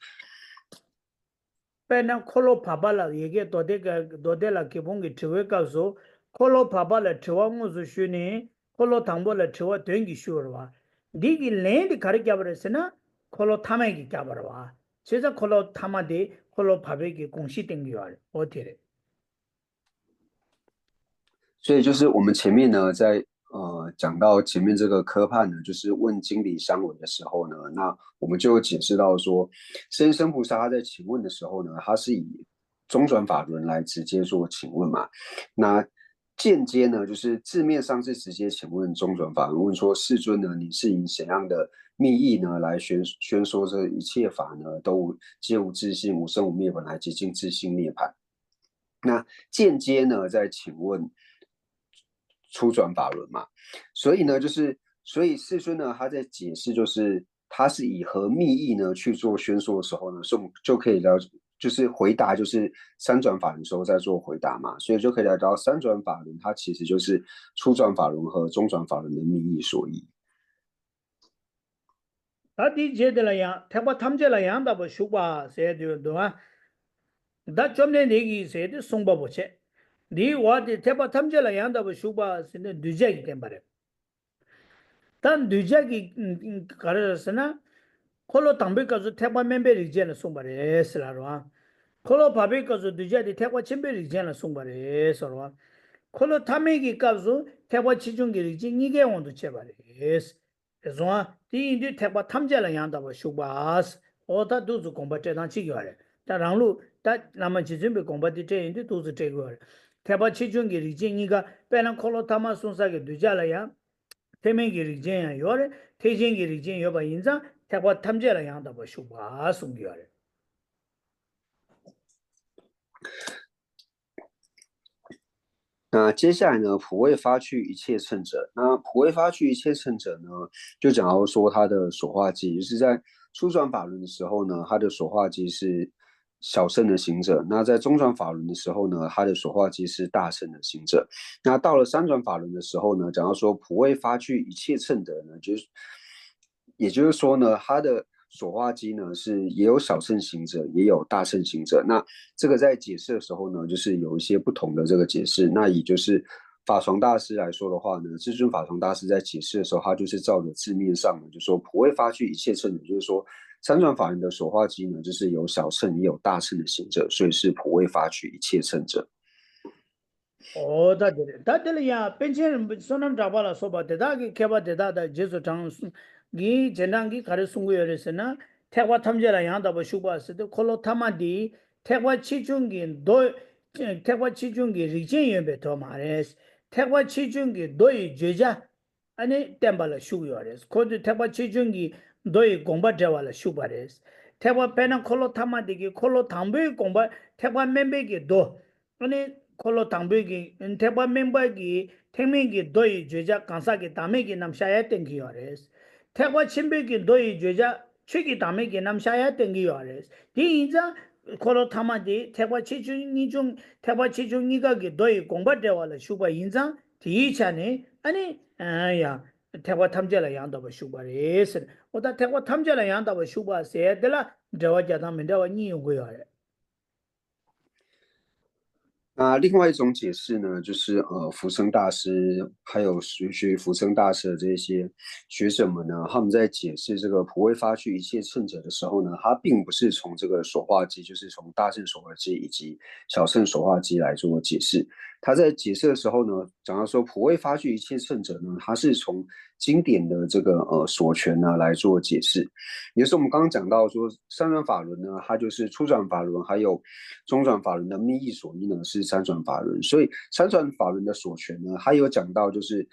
빼나 콜로 파발라 얘기 도데라 기본기 트웨 가서 콜로 파발라 트와무즈 슈니 콜로 당볼라 트와 된기 슈어와 디기 랜디 가르쳐 버렸으나 콜로 타메기 까버와 제자 콜로 타마데 콜로 파베기 공시 땡기와 어디래 所以就是我们前面呢，在讲到前面这个科判呢，就是问经理相违的时候呢，那我们就解释到说，生生菩萨他在请问的时候呢，他是以中转法轮来直接做请问嘛。那间接呢，就是字面上是直接请问中转法轮，问说世尊呢，你是以怎样的密意呢来宣说这一切法呢都皆无自性，无生无灭，本来即净自性涅槃。那间接呢，在请问初转法轮嘛，所以呢，所以世尊呢，他在解释就是他是以何密意呢去做宣说的时候呢，是我们就可以了解，就是回答就是三转法轮的时候在做回答嘛，所以就可以了解到三转法轮它其实就是初转法轮和中转法轮的密意所依。 다디 제들라야 태바 탐제라야 다보 슈바 세드도아 다 좀내 내기 세드 송바보체 니 와디 태바 탐제라야 다보 슈바 세드 두제기 템바레 단 두제기 가르스나 콜로 담베까지 태바 멤버리 제나 송바레 스라로아 콜로 바베까지 두제디 태바 침베리 제나 송바레 서로아 콜로 타메기 값도 태바 치중기 이게 온도 제바레스 그래서 디인디 태바 탐제라 양다고 슈바스 오다 두즈 공바테단 치겨래 다랑루 다 나만 지준비 공바티 제인디 두즈 제거래 태바 치중기 리진이가 빼는 콜로 타마 순사게 두자라야 태메기 리진야 요래 태진기 리진 요바 인자 태바 탐제라 양다고 슈바스 ungyo래 那接下来呢，普为发去一切乘者。那普为发去一切乘者呢，就讲到说他的所化机，就是在初转法轮的时候呢，他的所化机是小乘的行者；那在中转法轮的时候呢，他的所化机是大乘的行者。那到了三转法轮的时候呢，讲到说普为发去一切乘者呢，也就是说呢，他的所化机呢是也有小乘行者，也有大乘行者。那这个在解释的时候呢，就是有一些不同的这个解释。那也就是法床大师来说的话呢，至尊法床大师在解释的时候，他就是照着字面上的，就说普为发去一切乘者，就是说三转法轮的所化机呢，就是有小乘也有大乘的行者，所以是普为发去一切乘者。哦，다들 야 펜션 소남 잡아라 소바 대다기 개바 대다다 제소 장 기 제난기 가르 숨고여레스나 태과 탐제라 양다 뭐 슈바스도 콜로 타마디 태과 치중기 도 태과 치중기 리젠여베 더 말레스 태과 치중기 도이 제자 아니 템발라 슈요레스 코드 태과 치중기 도이 공바 제와라 슈바레스 태과 페나 콜로 타마디기 콜로 담베 공바 태과 멤베기 도 아니 콜로 당베기 인테바 멤버기 택민기 도이 죄자 간사기 담에기 남샤야 땡기요레스 태과 침베기 도이 죄자 취기 담에기 남샤야 땡기요레스 디인자 콜로 타마디 태과 치중니 중 태과 치중니가기 도이 공바데와라 슈바 인자 디이차네 아니 아야 태과 탐제라 양다바 슈바레스 오다 태과 탐제라 양다바 슈바세 데라 저와자다 mendawa 니용고요레 那另外一种解释呢，就是福生大师还有学福生大师的这些学者们呢，他们在解释这个普为发去一切乘者的时候呢，他并不是从这个所化机，就是从大乘所化机以及小乘所化机来做解释。他在解释的时候呢，讲到说普为发去一切乘者呢，他是从经典的这个所权呢来做解释。也就是我们刚刚讲到说，三转法轮呢，它就是初转法轮，还有中转法轮的密意所依呢是三转法轮，所以三转法轮的所权呢，它有讲到就是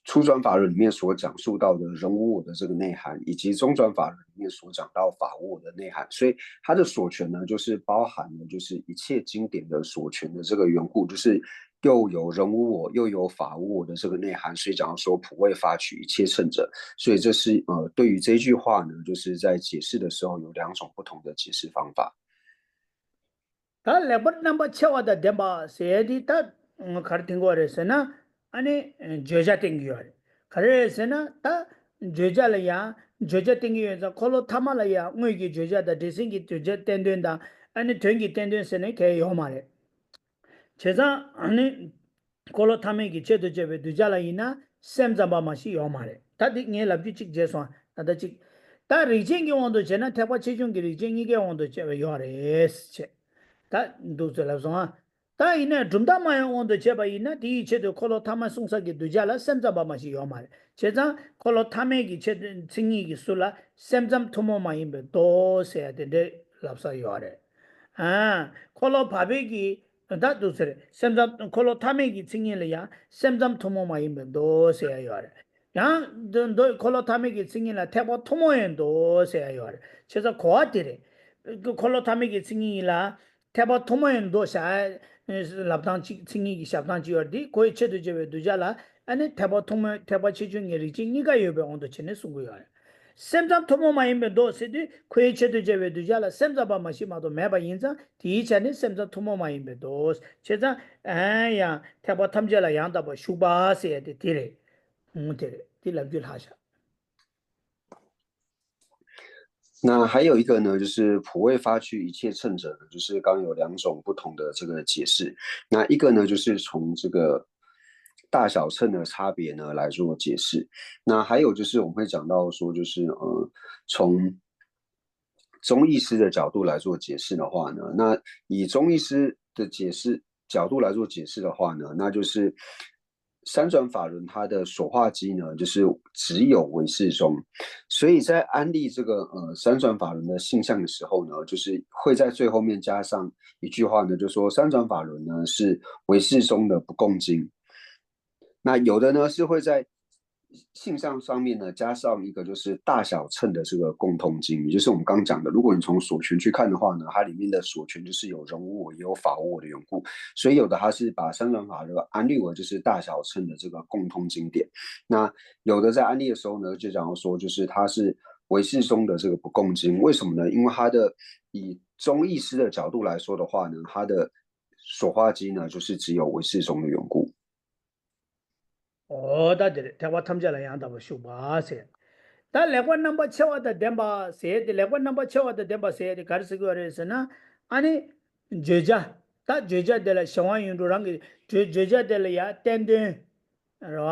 初转法轮里面所讲述到的人无我的这个内涵，以及中转法轮里面所讲到法无我的内涵，所以它的所权呢，就是包含了就是一切经典的所权的这个缘故，就是又有人无我，又有法无我的这个内涵，所以讲到说普为发取一切乘者，所以这是对于这句话呢，就是在解释的时候有两种不同的解释方法。다 레버 넘버 쳐와다 뎀바 세디 다 카르팅고레스나 아니 조자 땡기요 그래서나 다 조자라야 조자 땡기요자 콜로 타말라야 응이기 조자다 데싱기 조자 땡된다 아니 땡기 땡된세네 개 요마레 제자 아니 콜로 타메기 제도 제베 두자라이나 셈자바마시 요마레 다디 녜 랍지 제소 다다직 다 리징기 원도 제나 태바 체중기 리징이게 원도 제베 요레스 다 도저라서 다 이네 줌다마야 온도 제바 이나 디체도 콜로 타마 송사기 두자라 셈자바마시 요말 제자 콜로 타메기 제 칭이기 술라 셈잠 토모마임베 도세야 되데 랍사 요아레 아 콜로 바베기 다 도세레 셈잠 콜로 타메기 칭이려야 셈잠 토모마임베 도세야 요아레 야 도 콜로 타메기 칭이라 태보 토모엔도 세야 요아레 제자 고아디레 그 콜로 타메기 칭이라 태바 토모엔도 샤 랍당 칭이기 샤당 지어디 거의 체도 제베 두자라 아니 태바 토모 태바 치중이 리징이가 요베 온도 체네 숨고요 셈잠 토모마임베도 세디 거의 체도 제베 두자라 셈자바 마시마도 매바 인자 디체네 셈잠 토모마임베도 제자 아야 태바 탐제라 양다바 슈바세데 디레 무데레 디랍줄 하샤 那还有一个呢，就是普为发去一切乘者呢，就是刚刚有两种不同的这个解释。那一个呢，就是从这个大小乘的差别呢来做解释。那还有就是我们会讲到说，就是从中医师的角度来做解释的话呢，那以中医师的解释角度来做解释的话呢，那就是三转法轮它的所化机呢，就是只有唯识宗，所以在安利这个三转法轮的性象的时候呢，就是会在最后面加上一句话呢，就说三转法轮呢是唯识宗的不共经。那有的呢是会在性上面呢，加上一个就是大小乘的这个共通经，也就是我们刚刚讲的，如果你从所权去看的话呢，它里面的所权就是有容我也有法我的缘故，所以有的它是把三转法这个安立为就是大小乘的这个共通经典，那有的在安立的时候呢，就讲说就是它是唯识宗的这个不共经，为什么呢？因为它的以中义师的角度来说的话呢，它的所化机呢就是只有唯识宗的缘故。oda dire tewa thamja la yang da ba shu ba se ta lekwa number chewa da demba se de lekwa number chewa da demba se de kar se go re se na ani jeja ta jeja de la shawan yin ro rang jeja de la ya ten den ro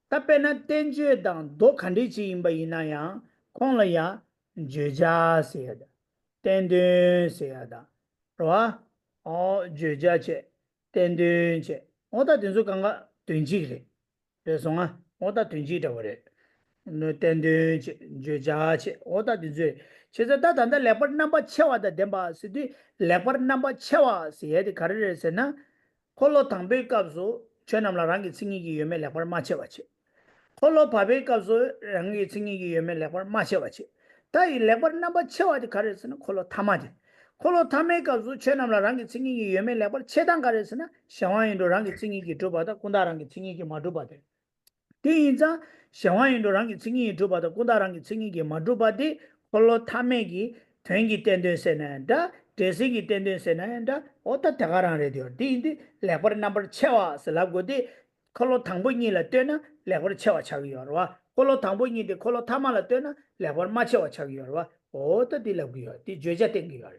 ta pe na ten je dang do khandi chi yin ba yin na ya kong la ya jeja se da ten den se ya da ro o jeja che ten den che oda den su kang ga tuen ji le 그래서 오다 든지다 그래. 너 땐데 저자치 오다 든지. 제가 다 단다 레퍼 넘버 채와다 덴바 시디 레퍼 넘버 채와 시에디 가르르세나 콜로 당베 값소 전남라랑기 칭이기 유메 레퍼 마채와치. 콜로 바베 값소 랑기 칭이기 유메 레퍼 마채와치. 다이 레퍼 넘버 채와디 가르르세나 콜로 타마지. 콜로 타메 값소 전남라랑기 칭이기 유메 레퍼 채당 가르르세나 샤와인도 랑기 칭이기 도바다 군다랑기 칭이기 마도바데. 디인자 샤와인도 랑기 칭이 도바다 군다랑기 칭이기 마도바데 콜로 타메기 땡기 텐데세나다 데시기 텐데세나다 오타 타가라레디오 디인디 레버 넘버 채와 슬라고디 콜로 당보니라 되나 레버 채와 차기요와 콜로 당보니데 콜로 타마라 되나 레버 마채와 차기요와 오타 딜라기요 디 죄자 땡기요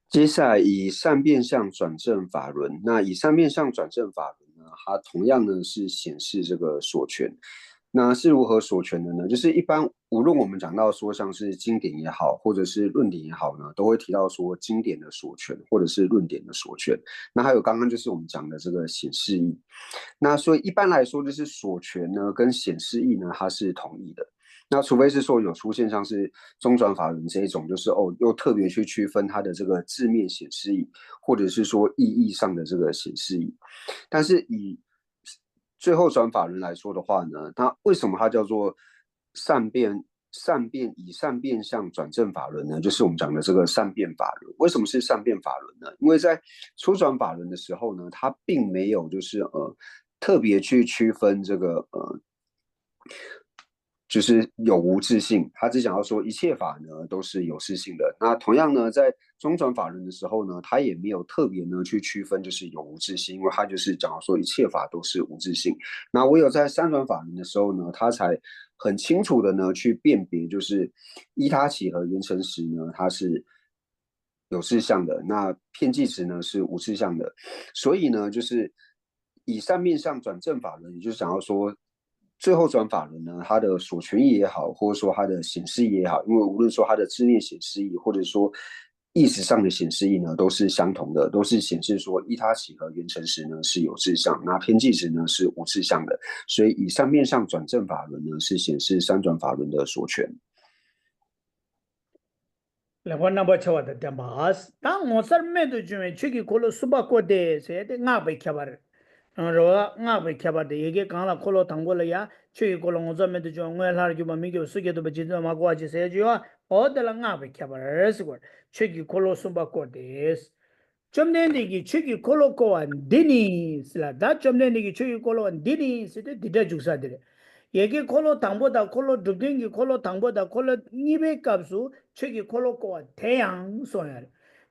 接下来以善变相转正法轮，那以善变相转正法轮呢，它同样呢是显示这个所权。那是如何所权的呢？就是一般无论我们讲到说像是经典也好，或者是论点也好呢，都会提到说经典的所权或者是论点的所权。那还有刚刚就是我们讲的这个显示义。那所以一般来说，就是所权呢跟显示义呢，它是同义的。那除非是说有出现像是中转法轮这一种，就是又特别去区分它的这个字面显示义，或者是说意义上的这个显示义。但是以最后转法轮来说的话呢，它为什么它叫做以善变相转正法轮呢？就是我们讲的这个善变法轮。为什么是善变法轮呢？因为在初转法轮的时候呢，它并没有就是特别去区分这个就是有无自性，他只讲到说一切法呢都是有自性的。那同样呢，在中转法轮的时候呢，他也没有特别呢去区分就是有无自性，因为他就是讲到说一切法都是无自性。那唯有在三转法轮的时候呢，他才很清楚的呢去辨别，就是依他起和缘成时呢，它是有事相的，那片计时呢是无事相的。所以呢，就是以善面相转正法轮，也就是想要说。最后转法轮呢，它的所权益也好，或者说它的显示义也好，因为无论说它的字面显示义，或者说意识上的显示义呢，都是相同的，都是显示说依他起和缘成时呢是有志向，那偏计时呢是无志向的，所以以上面上转正法轮呢是显示三转法轮的所权。lekwa namba chawa da dambas ta ngosar me do jume chiki kolo suba ko de se de nga bai khabar ro nga bai khabar de yege kala kolo tangol ya chiki kolo ngosar me do jume ngel har ju ba mi ge su ge do ba jin ma ko ji se ju o de la nga bai khabar es ko chiki kolo suba ko de 점내기 최기 콜로코한 디니스라 다 점내기 최기 콜로한 디니스데 디다 죽사들 얘기 콜로 당보다 콜로 득딩기 콜로 당보다 콜로 니베 값수 최기 콜로코와 대양 소야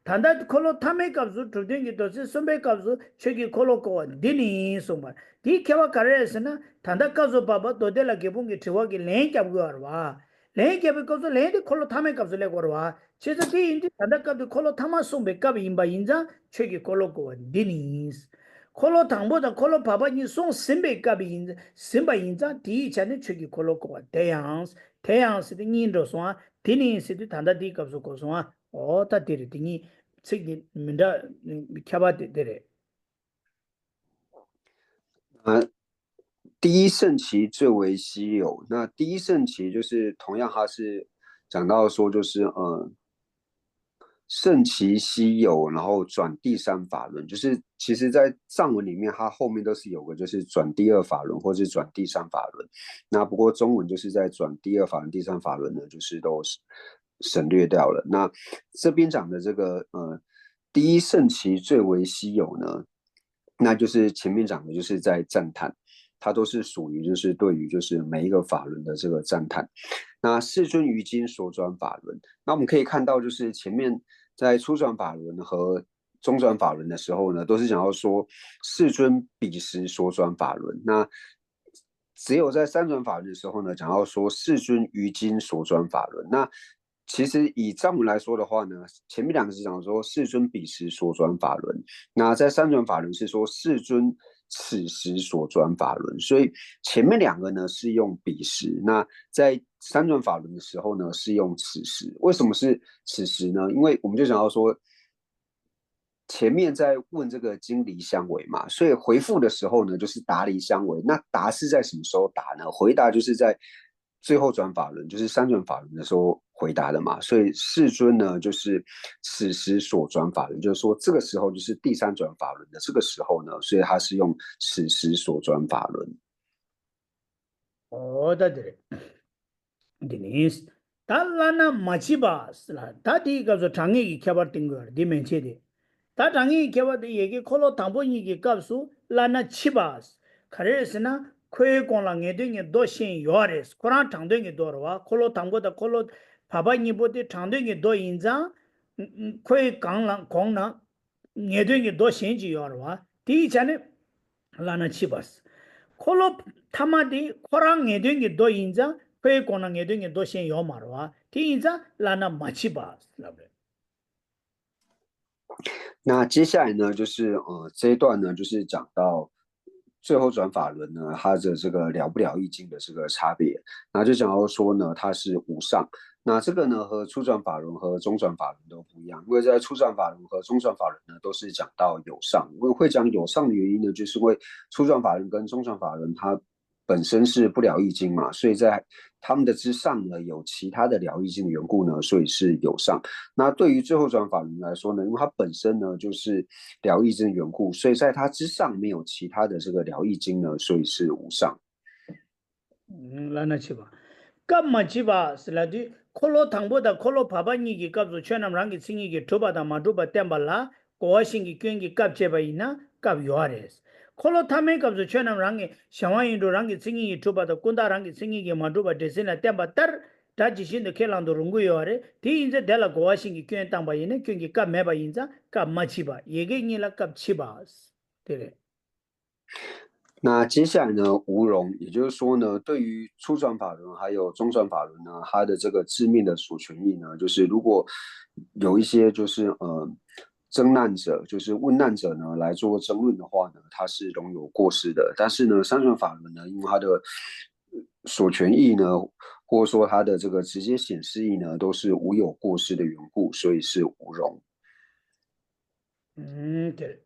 단다 콜로 타메 값수 득딩기 도시 선배 값수 최기 콜로코와 디니 소말 디 개와 가르에서나 단다 값수 바바 도델라 개봉기 트와기 랭 잡고 와 랭 개비 값수 랭디 콜로 타메 값수 레고 와 제자기 인디 단다값도 콜로 타마소 맥값 인바 인자 최기 콜로고 디니스 콜로 당보다 콜로 바바니 송 심백값이 인자 심바 인자 디자는 최기 콜로고 대양스 대양스디 닌도 소아 디니스디 단다디 값소 고소아 어다 디르디니 책이 민다 캬바데 데레 第一圣旗最为稀有。那第一圣旗就是同样，它是讲到说，就是圣其稀有，然后转第三法轮，就是其实在藏文里面，它后面都是有个就是转第二法轮或是转第三法轮。那不过中文就是在转第二法轮、第三法轮呢，就是都省略掉了。那这边讲的这个第一圣其最为稀有呢，那就是前面讲的就是在赞叹。它都是属于就是对于就是每一个法轮的这个赞叹。那世尊于今所转法轮，那我们可以看到就是前面在初转法轮和中转法轮的时候呢，都是讲到说世尊彼时所转法轮。那只有在三转法轮的时候呢，讲到说世尊于今所转法轮。那其实以藏文来说的话呢，前面两个是讲说世尊彼时所转法轮，那在三转法轮是说世尊此时所转法轮，所以前面两个呢是用彼时，那在三转法轮的时候呢是用此时。为什么是此时呢？因为我们就想要说，前面在问这个金离相违嘛，所以回复的时候呢就是答离相违。那答是在什么时候答呢？回答就是在最后转法轮，就是三转法轮的时候回答的嘛。所以世尊呢就是此时所转法轮，就是说这个时候就是第三转法轮的这个时候呢，所以他是用此时所转法轮。오다 그래. 디니스 달라나 마치바스라 다디 가서 장애기 개발된 거 디멘체데 다 장애기 개발된 얘기 콜로 담보니기 값수 라나 치바스 카레스나 코에공랑에 등에 도신 요아레스 코란 장등에 도로와 콜로 담보다 콜로 바바니보데 장등에 도 인자 코에 강랑 공나 녀등에 도신지 요아와 디자네 라나 치바스 콜로 타마디 코랑 녀등에 도 인자可以讲那眼对眼多先要嘛的话，第一张让那马七吧，是不是？那接下来呢，就是这一段呢，就是讲到最后转法轮呢，它的这个了不了义经的这个差别，那就讲到说呢，它是无上。那这个呢，和初转法轮和中转法轮都不一样，因为在初转法轮和中转法轮呢，都是讲到有上。因为会讲有上的原因呢，就是因为初转法轮跟中转法轮它本身是不了义经嘛，所以在他们的之上呢，有其他的了义经的缘故呢，所以是有上。那对于最后转法轮来说呢，因为它本身呢就是疗愈经的缘故，所以在它之上没有其他的这个疗愈经呢，所以是无上。那去吧。干嘛去吧？是那的，可罗汤不的，可罗爸爸你给搞住全那么让给生意给做吧的嘛，做吧点吧啦，国兴给捐给搞这吧伊那搞有啊的。可罗他们搞住全那么让给相关印度让给生意做吧的，滚大让给生意给嘛做吧，这些那点吧得。他只是的开朗的容易有啊的，第一次得了国兴给捐当吧伊那捐给搞没吧伊那搞嘛去吧，也给你了搞去吧，对嘞。那接下来呢，无容，也就是说呢，对于初转法轮还有中转法轮呢，它的这个字面的所权益呢，就是如果有一些就是争难者，就是问难者呢来做争论的话呢，它是容有过失的。但是呢，三转法轮呢，因为它的所权益呢，或者说它的这个直接显示义呢，都是无有过失的缘故，所以是无容。对。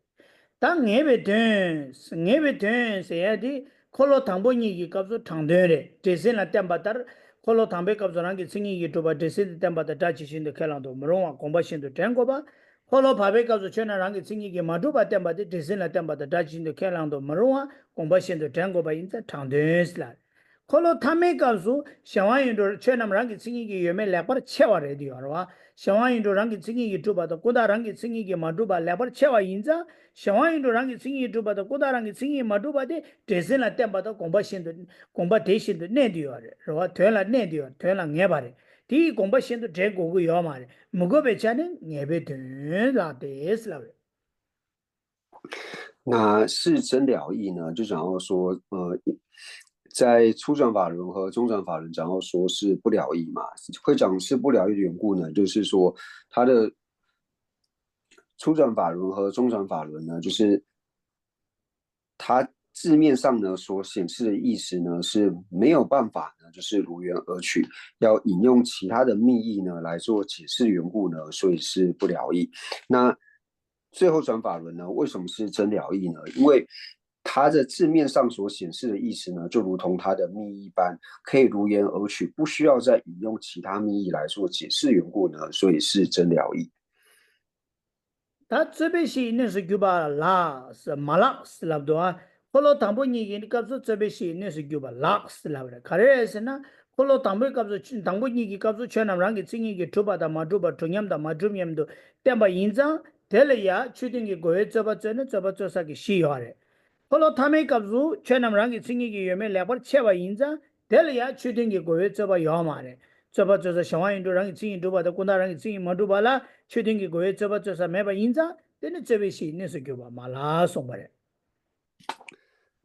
当眼被断是呀的，可罗汤不你给告诉长短的，这些那点把的，可罗汤被告诉人给生意做吧，这些点把的扎起新的开朗多，没人话公把新的这样过吧，可罗怕被告诉全那人给生意给马做吧，点把的这些那点把的扎起新的开朗多，没人话公把新的这样过吧，因在长短是啦。可罗他们告诉相关印度全那么人给生意给原本来把切瓦来的是吧？相关印度人给生意给做吧的，古大人给生意给马做吧，来把切瓦因在。相关印度人给生意做吧的，古大人给生意马做吧的，这些那点把的公把新的公把这些的难的是吧？断了难的，断了眼巴的。第一公把新的这个要嘛的，没个别钱呢，眼被断了的是了。那是真了义呢，就讲到说，在初转法轮和中转法轮讲到说是不了义嘛，会讲是不了义的缘故呢，就是说它的初转法轮和中转法轮呢，就是它字面上呢所显示的意思呢是没有办法呢，就是如缘而取，要引用其他的密意呢来做解释缘故呢，所以是不了义。那最后转法轮呢，为什么是真了义呢？因为它的字面上所显示的意思呢，就如同它的密意般，可以如言而取，不需要再引用其他密意来做解释缘故呢，所以是真了义。다 쯔베시 있는 수 규바 라스 말락 슬랍도아 콜로 당보니 이 값수 쯔베시 있는 수 규바 락 슬랍레 카레스나 콜로 당보 값수 당보니 기 값수 천남랑기 칭이기 투바다 마두바 투냠다 마두미엠도 템바 인자 텔야 추딩기 고에 쩌바쩌는 쩌바쩌사기 시요하래 콜로 타메 값수 천남랑기 칭이기 요메 레버 체바 인자 텔야 추딩기 고에 쩌바 요마래 쩌바쩌사 샤와인도랑기 칭이 두바다 군다랑기 칭이 마두발라确定给国这把就是没把印章，但是这位是那是给我马拉松吧的。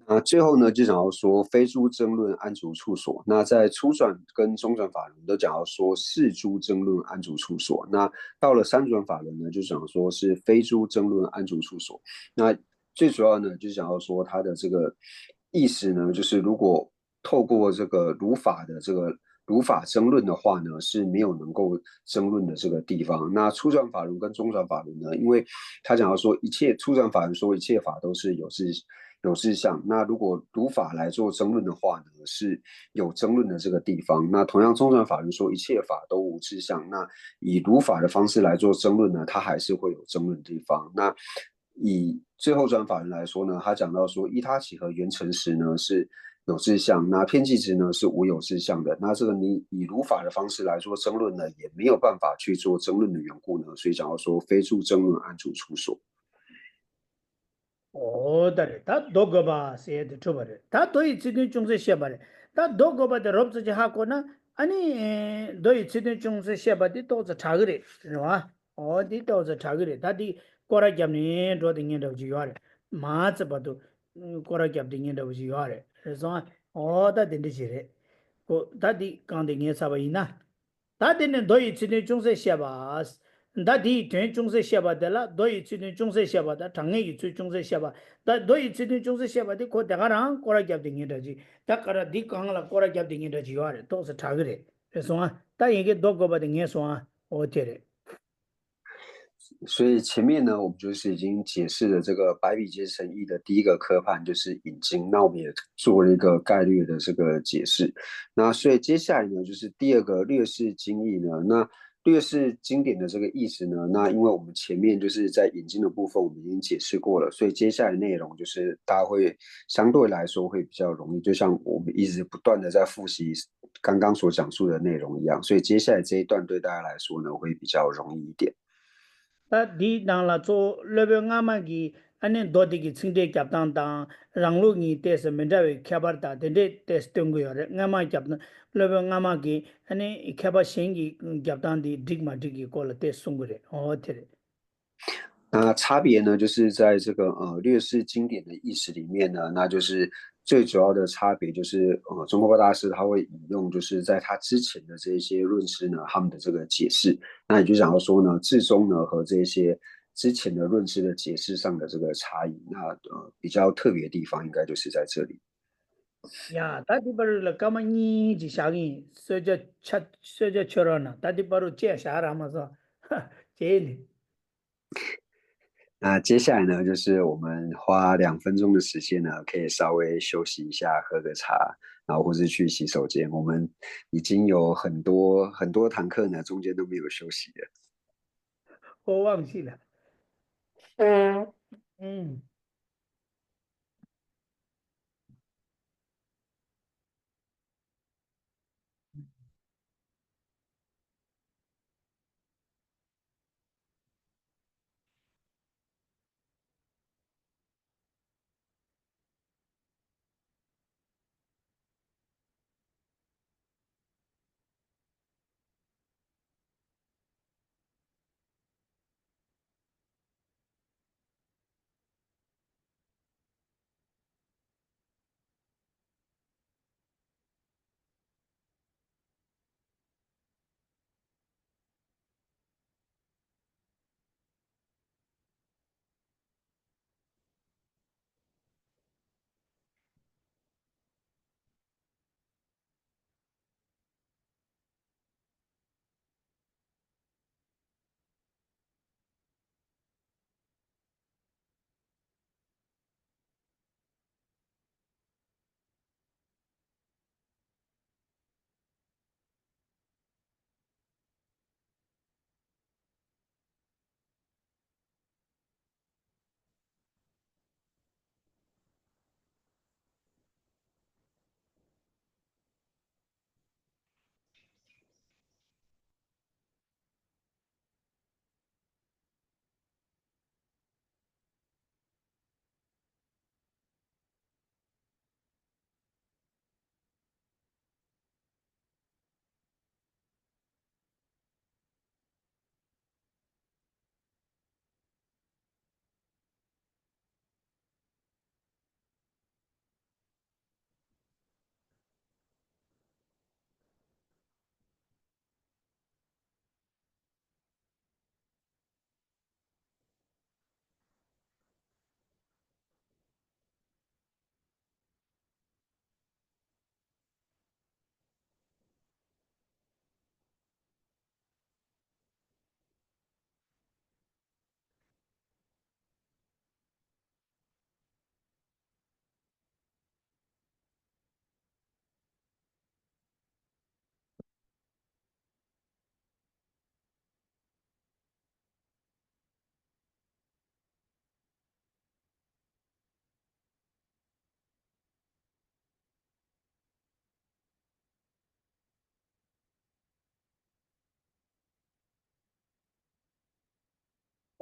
那最后呢，就讲到说非诸争论安逐处所。那在初转跟中转法轮都讲到说是诸争论安逐处所。那到了三转法轮呢，就讲说是非诸争论安逐处所。那最主要呢，就讲到说它的这个意思呢，就是如果透过这个儒法的这个儒法争论的话呢，是没有能够争论的这个地方。那初转法轮跟中转法轮呢，因为他讲到说一切初转法轮说一切法都是有志向。那如果儒法来做争论的话呢，是有争论的这个地方。那同样中转法轮说一切法都无志向，那以儒法的方式来做争论呢，它还是会有争论的地方。那以最后转法轮来说呢，他讲到说依他起和原成时呢是有志向，那偏计值呢是无有志向的。那这个你以儒法的方式来做争论呢，也没有办法去做争论的缘故呢，所以讲到说非助争论按主处所。哦，对的，他多个吧，是的，出不的，他对于这段中是写吧的，他多个吧的，robs 就下过呢，啊你对于这段中是写吧的，都是差个的，是吧？哦，的都是差个的，他的过来讲呢，多的人都是要的，马子吧都，过来讲的人都是要的，是说，哦，他真的是的，我他的讲的人啥吧呢？他的呢，对于这段中是写吧。다 디 된 중세 시아바들라 너희 지든 중세 시아바다 당연히 주 중세 시아바 다 너희 지든 중세 시아바디 고 대가랑 꼬라잡 딩이다지 다가라 디 강라 꼬라잡 딩이다지 요아래 또서 타그래 그래서 다 이게 도고바 딩에서 어때래 所以前面呢，我们就是已经解释了这个百比皆成义的第一个科判就是引经，那我们也做了一个概率的这个解释。那所以接下来呢，就是第二个略释经义呢。那略释经典的这个意思呢，那因为我们前面就是在引经的部分我们已经解释过了，所以接下来内容就是大家会相对来说会比较容易，就像我们一直不断的在复习刚刚所讲述的内容一样，所以接下来这一段对大家来说呢会比较容易一点。다 디당라 조 레베가마기 아니 도디기 칭데 갑당당 랑루기 테스 멘다베 캬바르다 데데 테스 뚱고요레 가마 갑나 레베가마기 아니 캬바 셴기 갑당디 딕마 딕기 콜 테스 숭고레 어테레 那差别呢，就是在这个略释经典的意识里面呢，那就是最主要的差别就是中国大师他会引用就是在他之前的这些论师呢他们的这个解释，那也就讲到说呢，至中呢和这些之前的论师的解释上的这个差异，那比较特别的地方应该就是在这里。야 다디 바르라 까마니 지샤기 서저 쳐러나 다디 바로 제 샤라마서 제일 那接下来呢，就是我们花2分钟的时间呢，可以稍微休息一下，喝个茶，然后或是去洗手间。我们已经有很多堂课呢，中间都没有休息的。我忘记了嗯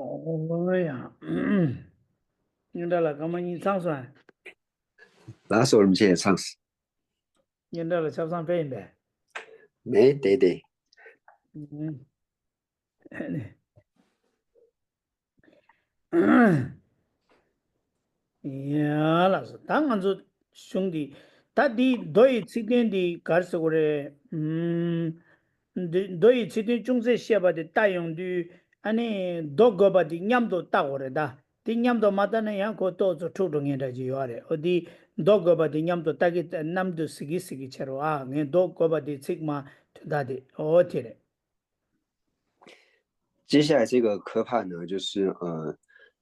哦呀，认得了，干嘛你唱算？哪首我们现在唱死？认得了，小上背呗。没得得。嗯，嗯。呀，那是当然是兄弟，他的对这点的搞是过来，对这点种植些吧的大用的，安尼多个吧的伢都打过来的，的伢都马达那样可多做出重点的就要的，我的多个吧的伢都大概nam都十几吃了啊，你多个吧的吃嘛，他的，哦天嘞。接下来这个科判呢，就是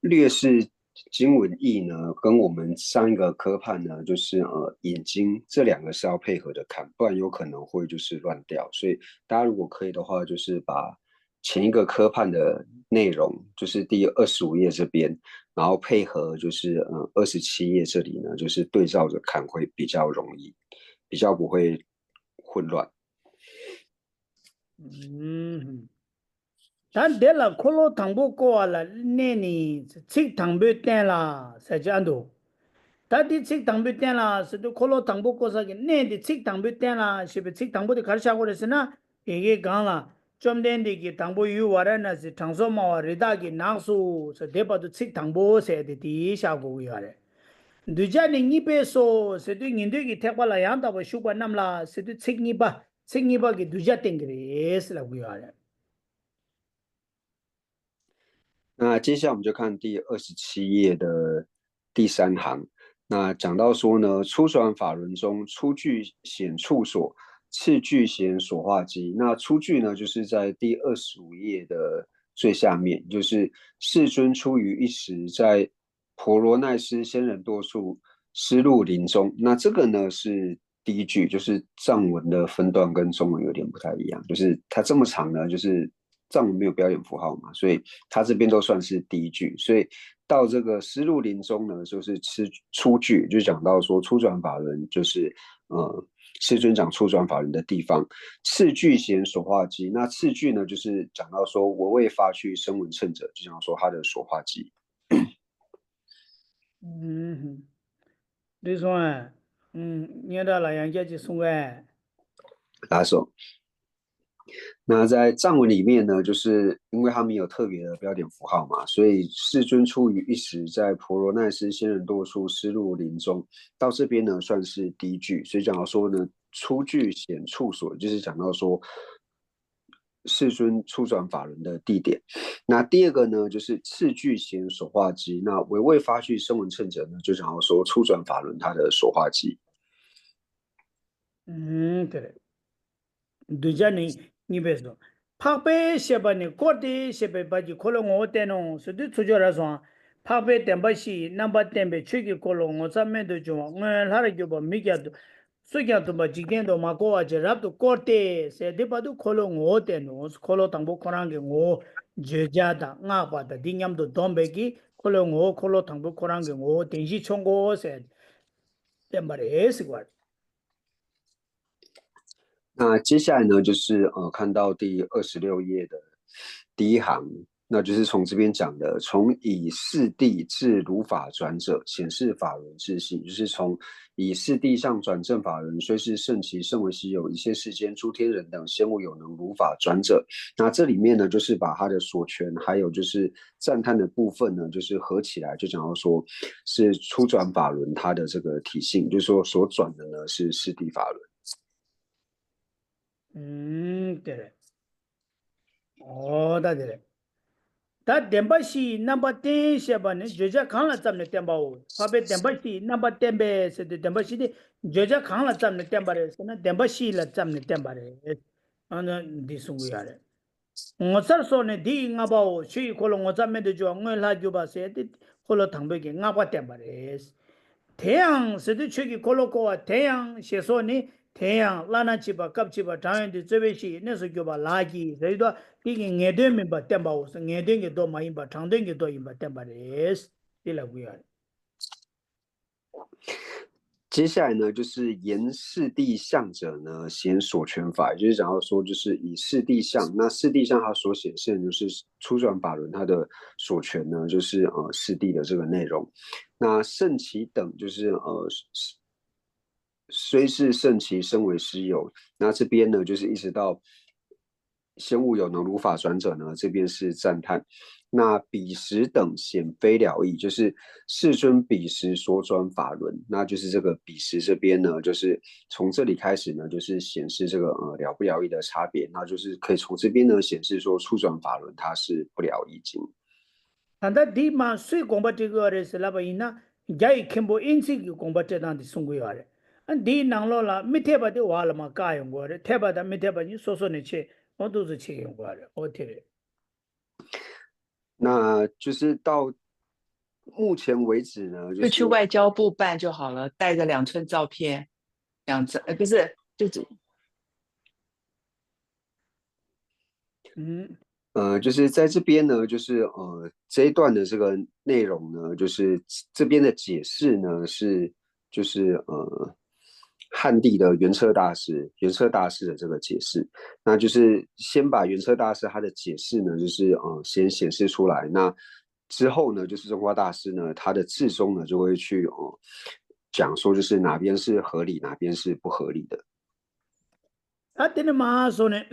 略释经文义呢，跟我们上一个科判呢，就是引经这两个是要配合的看，不然有可能会就是乱掉。所以大家如果可以的话，就是把前一个科判的内容，就是第25页这边，然后配合就是27页这里呢，就是对照着看会比较容易，比较不会混乱。嗯。但得了，可乐糖不过了，那你吃糖不点了，是这样的。他的吃糖不点了，是都可乐糖不过啥个，那的吃糖不点了，是不是吃糖不的开始下过来是呢？也讲了，专门的给糖不有话的那是糖说嘛话，人家给拿数是得把都吃糖不些的第一下过回来。对家呢，你别说，是对人对给贴吧了样，但我习惯那么啦，是对吃你吧给对家定个的是了回来。那接下来我们就看第27页的第3行。那讲到说呢，初转法轮中，初具显处所，次具显所化机。那初具呢，就是在第25页的最下面，就是世尊出于一时，在婆罗奈斯仙人堕处失入林中。那这个呢是第一句，就是藏文的分段跟中文有点不太一样，就是它这么长呢，就是藏文没有标点符号嘛，所以它这边都算是第一句。所以到这个失入林中呢，就是出句，就讲到说初转法轮就是世尊讲初转法轮的地方。次句显所化机，那次句呢，就是讲到说我为发去声闻乘者，就讲说他的所化机。嗯，你说啊，你到老杨家去送哎。拉手。那在藏文里面呢，就是因为他没有特别的标点符号嘛，所以世尊出于一时，在婆罗奈斯仙人堕处失入林中，到这边呢算是第一句，所以讲到说呢，出句显处所，就是讲到说世尊初转法轮的地点。那第二个呢，就是次句显所化机，那为未发去声闻乘者呢，就讲到说初转法轮它的所化机。对了。对家你别说，拍背些吧呢，过的些吧把就可能我带侬，是对出去来说，拍背点把西，那把点背去给可能我咱们都就我他的就把没家都，所以讲都把几天都嘛过啊，就让都过的，些的把都可能我带侬，可能当不可能给我就家的，俺把的顶样都当背给，可能当不可能给我电视充过些，点把的是个。那接下来呢，就是看到第26页的第1行，那就是从这边讲的，从以四谛至如法转者，显示法轮自性，就是从以四谛上转正法轮，虽是圣其圣为稀有，一切世间诸天人等先无有能如法转者。那这里面呢，就是把他的所权，还有就是赞叹的部分呢，就是合起来，就讲到说是初转法轮它的这个体性，就是说所转的呢是四谛法轮。对了。哦，对了。他点把西那把点些吧呢，就这看了咱们的点把哦，怕被点把西那把点呗，是的点把西的，就这看了咱们的点把的，是那点把西了咱们的点把的，那你送过来的。我这说呢，第一我把我去可能我咱们的就我那就把些的，可能堂北给我把点把的。太阳是的，去给可乐过啊，太阳先说呢，太阳拉那去吧，搞去吧，长远的这边去，那是叫把垃圾，所以说，这个眼对面把电把我是眼对给多嘛，一把长对给多一把电把的，是，对了，不要。接下来呢，就是言释地相者呢，显所权法，也就是讲到说，就是以释地相，那释地相它所显现的就是初转法轮它的所权呢，就是释地的这个内容。那圣其等就是虽是圣其身为师有，那这边呢就是一直到先物有能如法转者呢，这边是赞叹。那彼时等显非了义，就是世尊彼时所转法轮，那就是这个彼时这边呢，就是从这里开始呢，就是显示这个了不了义的差别，那就是可以从这边呢显示说初转法轮它是不了义经。안다 디마 수이 공바티거레스 라바이나 자이 켐보 인시기 공바테단디 숭고요아레 안디 낭로라 미테바디 와라마 까용고레 테바다 미테바니 소소네체 어두즈 체용고아레 어테레 那就是到目前为止呢，就就去是外交部办就好了，带着2寸照片，不是，就是嗯就是在这边呢，就是这一段的这个内容呢，就是这边的解释呢是就是汉地的元彻大师的这个解释，那就是先把元彻大师他的解释呢，就是先显示出来，那之后呢，就是中华大师呢他的至终呢就会去讲说就是哪边是合理，哪边是不合理的。 아테네 마소네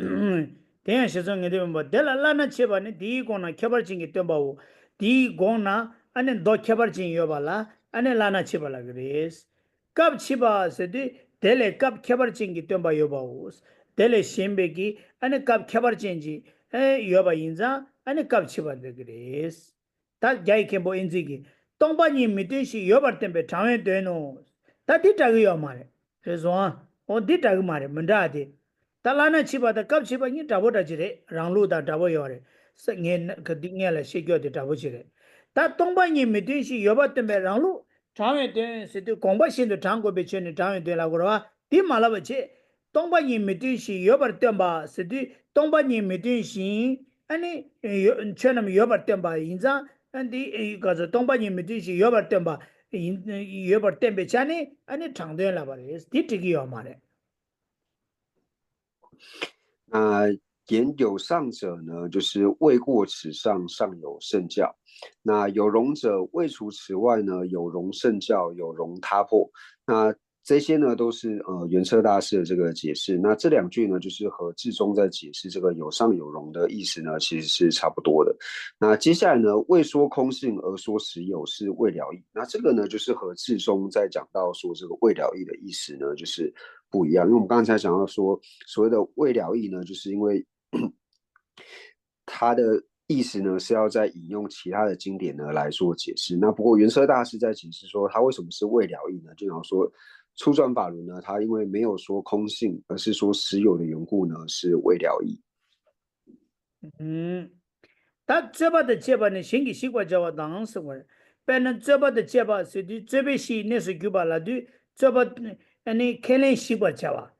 대야 시정에 되면 뭐 델라라나 쳬바네 디고나 켜버징이 뜸바오 디고나 아니 도 켜버징이 요발라 아니 라나 쳬발라 그레스 갑 쳬바세디 델레 갑 켜버징이 뜸바 요바오스 델레 셴베기 아니 갑 켜버징지 에 요바 인자 아니 갑 쳬바데 그레스 다 자이 켐보 인지기 똥바니 미드시 요바 템베 장에 되노 다 디타기 요마레 그래서 디타기 마레 문다디 talana chiba da kap chiba ni dabo da jire ranglu da dabo yore sa nge ka dingya la shekyo de dabo jire ta tongba ni medin shi yoba tembe ranglu chame de se de gongba shin de changgo be chen de chame de la gorwa di mala ba che tongba ni medin shi yoba temba se de tongba ni medin shi ani chenam yoba temba inza andi ka za tongba ni medin shi yoba temba yoba tembe chane ani changde la ba re di tigi yo mare 那言有上者呢，就是未过此上，尚有圣教；那有容者未除此外呢，有容圣教，有容他破。那这些呢，都是元彻大师的这个解释。那这两句呢，就是和智宗在解释这个有上有容的意思呢，其实是差不多的。那接下来呢，未说空性而说实有，是未了义。那这个呢，就是和智宗在讲到说这个未了义的意思呢，就是不一样。因为我们刚才讲到说，所谓的未了义呢，就是因为它的意思呢是要在引用其他的经典呢来做解释。那不过元彻大师在解释说他为什么是未了义呢？就讲说初转法轮呢，他因为没有说空性，而是说实有的缘故呢，是未了义。다 저바다 제바는 신기 시과 저와 당스 거 배는 저바다 제바 시디 저베시 네스 규발라디 저바 아니 켈렌 시과 저와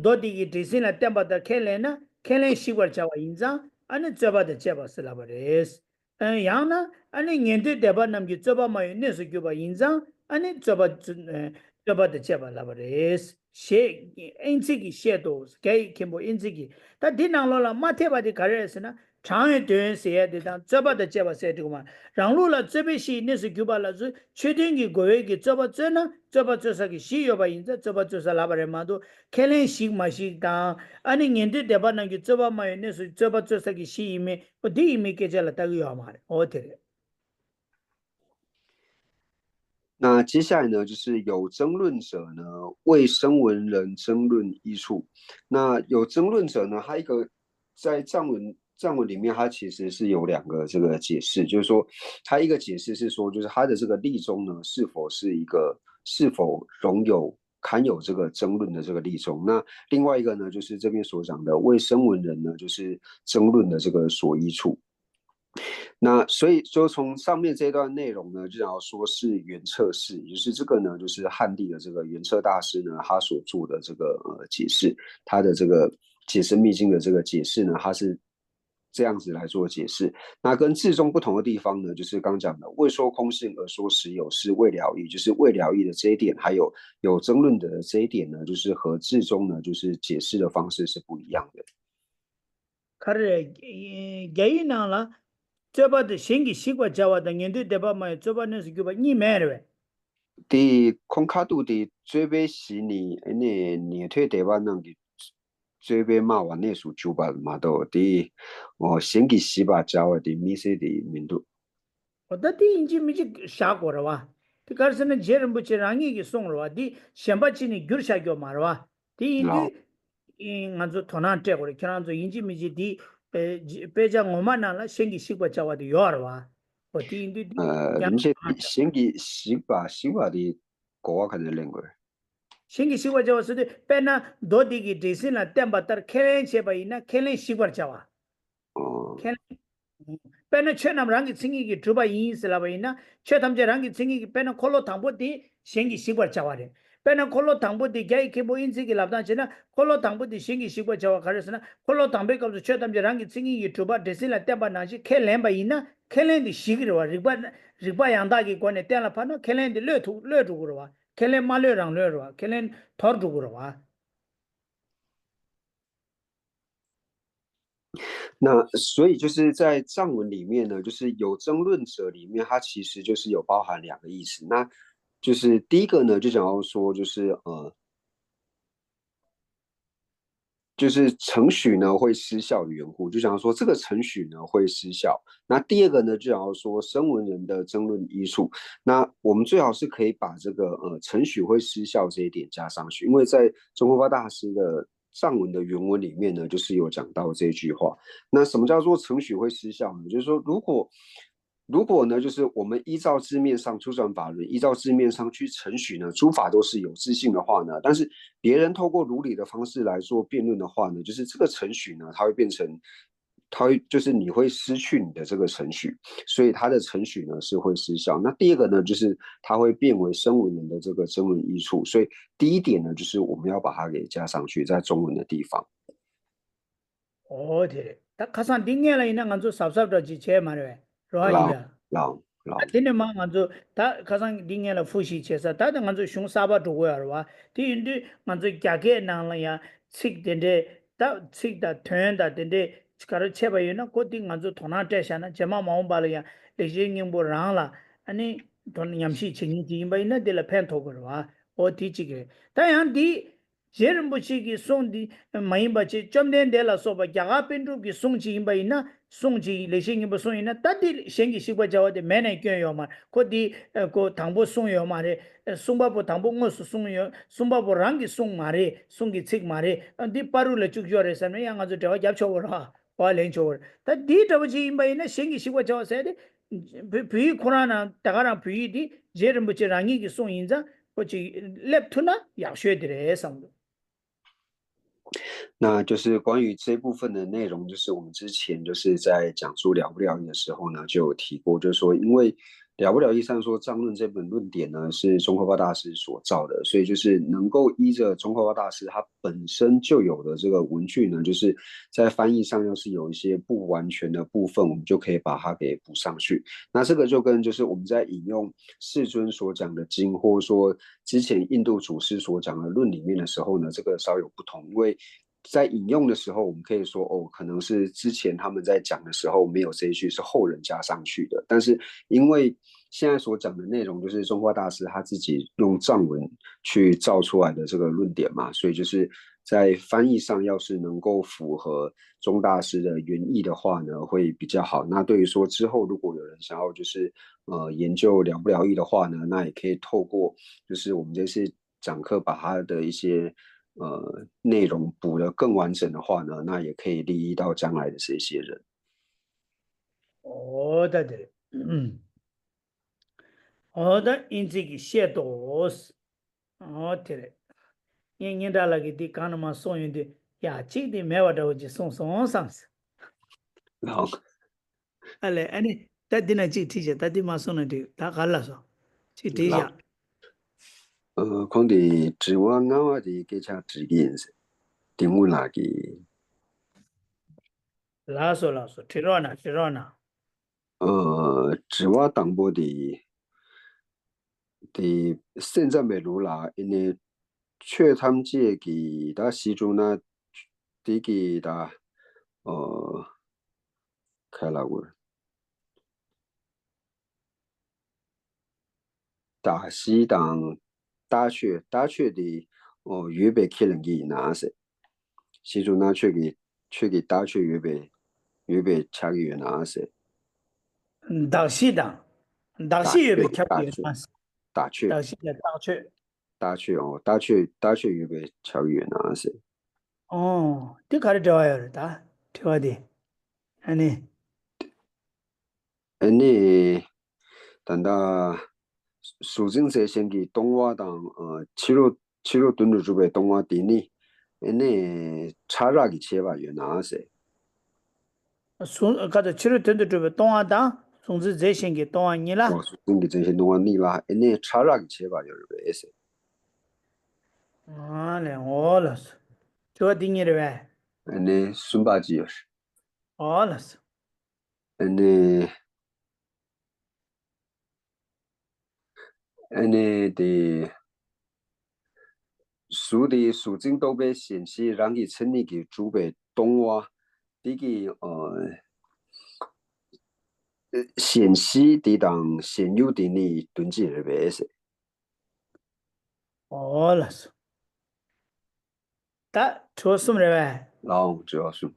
도디기 디신라 템바다 켈렌나 켈렌 시과 저와 인자 아니 저바다 제바 슬라바레스 양나 아니 년데 대바 남기 저바 마이 네스 규바 인자 아니 저바다 제바 라바레스 셰 인지기 셰도 게 kimbo 인지기 다 디낭로라 마테바디 가레스나 장에 된 세야 되다 저바다 제바 세드고만 랑루라 저베시 네스 규발라즈 최den기 고웨기 저바저나 저바저사기 시여바 인자 저바저사 라바레마도 켈렌 시마시다 아니 년데 대바나기 저바마에 네스 저바저사기 시이메 어디이메 계절라 따기요마레 어테레 那接下来呢，就是有争论者呢，为声闻人争论一处。那有争论者呢，他一个在藏文里面，它其实是有两个这个解释，就是说，它一个解释是说，就是它的这个立宗呢，是否堪有这个争论的这个立宗。那另外一个呢，就是这边所讲的为声闻人呢，就是争论的这个所依处。那所以就从上面这段内容呢，就要说是元彻释，也就是这个呢，就是汉地的这个元彻大师呢，他所做的这个解释，他的这个解释密经的这个解释呢，他是这样子来做解释。那跟字中不同的地方呢，就是刚讲的未说空性而说实有是未了义，就是未了义的这一点，还有有争论的这一点呢，就是和字中呢就是解释的方式是不一样的。카레 게이나라 저바드 신기 시과 자와다 년도 대바마 저바는 그바 니메르 第空卡度的最尾是你年退台湾那个最尾嘛话那属九吧嘛都的先给西吧加的米色的民度。 어다디 인지 미지 샤고라와 티카르스는 제름부치랑이 송로와 디 셴바치니 귤샤교 말와 디 인디 인간조 토난 때고리 캐난조 인지 미지 디 배장 오만나라 생기 시과 자와도 요ar와 어디 인디 양 你是先给西吧的国可能认为， 생기 시과 자와서도 빼나 도디기 디신라 템바터 켈렌 셰바이나 켈렌 시과 자와 哦、빼나 최남 랑기 칭이기 두바 인슬라바이나 최담제 랑기 칭이기 빼나 콜로 당보디 생기 시과 자와래 빼나 콜로 당보디 게이케 뭐 인지기 랍다지나 콜로 당보디 생기 시과 자와 가르스나 콜로 당베qab서 최담제 랑기 칭이기 두바 데실라 템바 나시 켈렌바이나 켈렌디 시기로와 리바 양다기 권에 텔라파노 켈렌디 르투그로와 켈렌 말레랑 르로와 켈렌 더두그로와 那所以就是在藏文里面呢，就是有争论者里面，它其实就是有包含两个意思。那就是第一个呢，就讲到说，就是程序呢会失效的缘故，就讲说这个程序呢会失效。那第二个呢，就讲到说声闻人的争论依处。那我们最好是可以把这个程序会失效这一点加上去，因为在中国发大师的藏文的原文里面呢，就是有讲到这句话。那什么叫做程序会失效呢？就是说如果呢，就是我们依照字面上出转法轮，依照字面上去程序呢，诸法都是有自性的话呢，但是别人透过如理的方式来做辩论的话呢，就是这个程序呢，它会变成，就是你会失去你的这个程序，所以它的程序呢是会失效。那第二个呢，就是它会变为声闻人的这个争论依处，所以第一点呢，就是我们要把它给加上去，在中文的地方。어디 다 가산 딩게라 이나 간주 삽삽다지 제 말에 让 로아인다 让， 아티네마 간주 다 가산 딩게라 푸시 제사 다들 간주 슝사바 두고야와 디인디 간주 갸게 나라야 식된데 다 식다 된다 된데 치카르 체바이나 고디 간주 토나 대샤나 제마 마음발이야 레징잉보 랑라 아니 돈 냠시 칭이지 임바이나 데라 펜토거와 어디지게 다양디 제름부치기 송디 마임바치 점된데라 소바 야가 펜루기 송지 임바이나 송지 레싱임보 송이나 따디 생기 시과 자와데 매네 껴요마 코디 고 당보 송요 말에 송바보 당보 응어스 송요 송바보 랑기 송 말에 송기 칙 말에 디 빠루레 쭉요레서네 양아저 대와 잡초거라 와랭초거 따디 더지 임바이나 생기 시과 자와세데 비 코라나 다가라 비디 제름부치 랑이기 송인자 고치 랩투나 약쉐드레 상도 那就是关于这部分的内容，就是我们之前就是在讲述了不了义的时候呢，就有提过，就是说，因为了不了义上说藏论这本论点呢是宗喀巴大师所造的，所以就是能够依着宗喀巴大师他本身就有的这个文句呢，就是在翻译上要是有一些不完全的部分，我们就可以把它给补上去。那这个就跟就是我们在引用世尊所讲的经，或者说之前印度祖师所讲的论里面的时候呢，这个稍有不同，因为在引用的时候，我们可以说哦，可能是之前他们在讲的时候没有这一句，是后人加上去的。但是因为现在所讲的内容就是中华大师他自己用藏文去造出来的这个论点嘛，所以就是在翻译上要是能够符合中大师的原意的话呢，会比较好。那对于说之后如果有人想要就是研究了不了义的话呢，那也可以透过就是我们这次讲课把他的一些内容补得更完整的话呢，那也可以利益到将来的这些人。어다들 어다 인지기 셰도스 어테레 잉인달라기 디 카나마 소인데 야 치디 메와다오지 송송상스 然后 알레 아니 따디나 치 티제 따디마 소나디 다 갈라서 치 티자 看的指我我的给他指个颜色，定位那个拉索拉索，提罗那提罗那，只话当波的现在没路啦，因为确他们这个他西中那这个他开了我大西当大学的预备可能给拿噻，西中那去给大学预备差个月拿噻，大西当，大西也被开不嘛，大学大西的大去。大学预备差个月拿噻。哦，这卡的这玩意儿的，这玩的，安尼，尼，但他苏州这先给东华当七路蹲着准备东华地呢，尼查拉给切吧，有哪些？嘎子七十吨的这个东亚当，总之这先给东亚你哦，啦。苏州给这些东华你啦，尼查拉给切吧，有哪些？啊嘞，哦了是，这个定义的呗，尼孙八吉也是，哦了是，尼尼的苏州都被信息让给城里给准备东华，这个信息的当现有的你登记的呗是。哦了是，但这什么的呗？然后主要是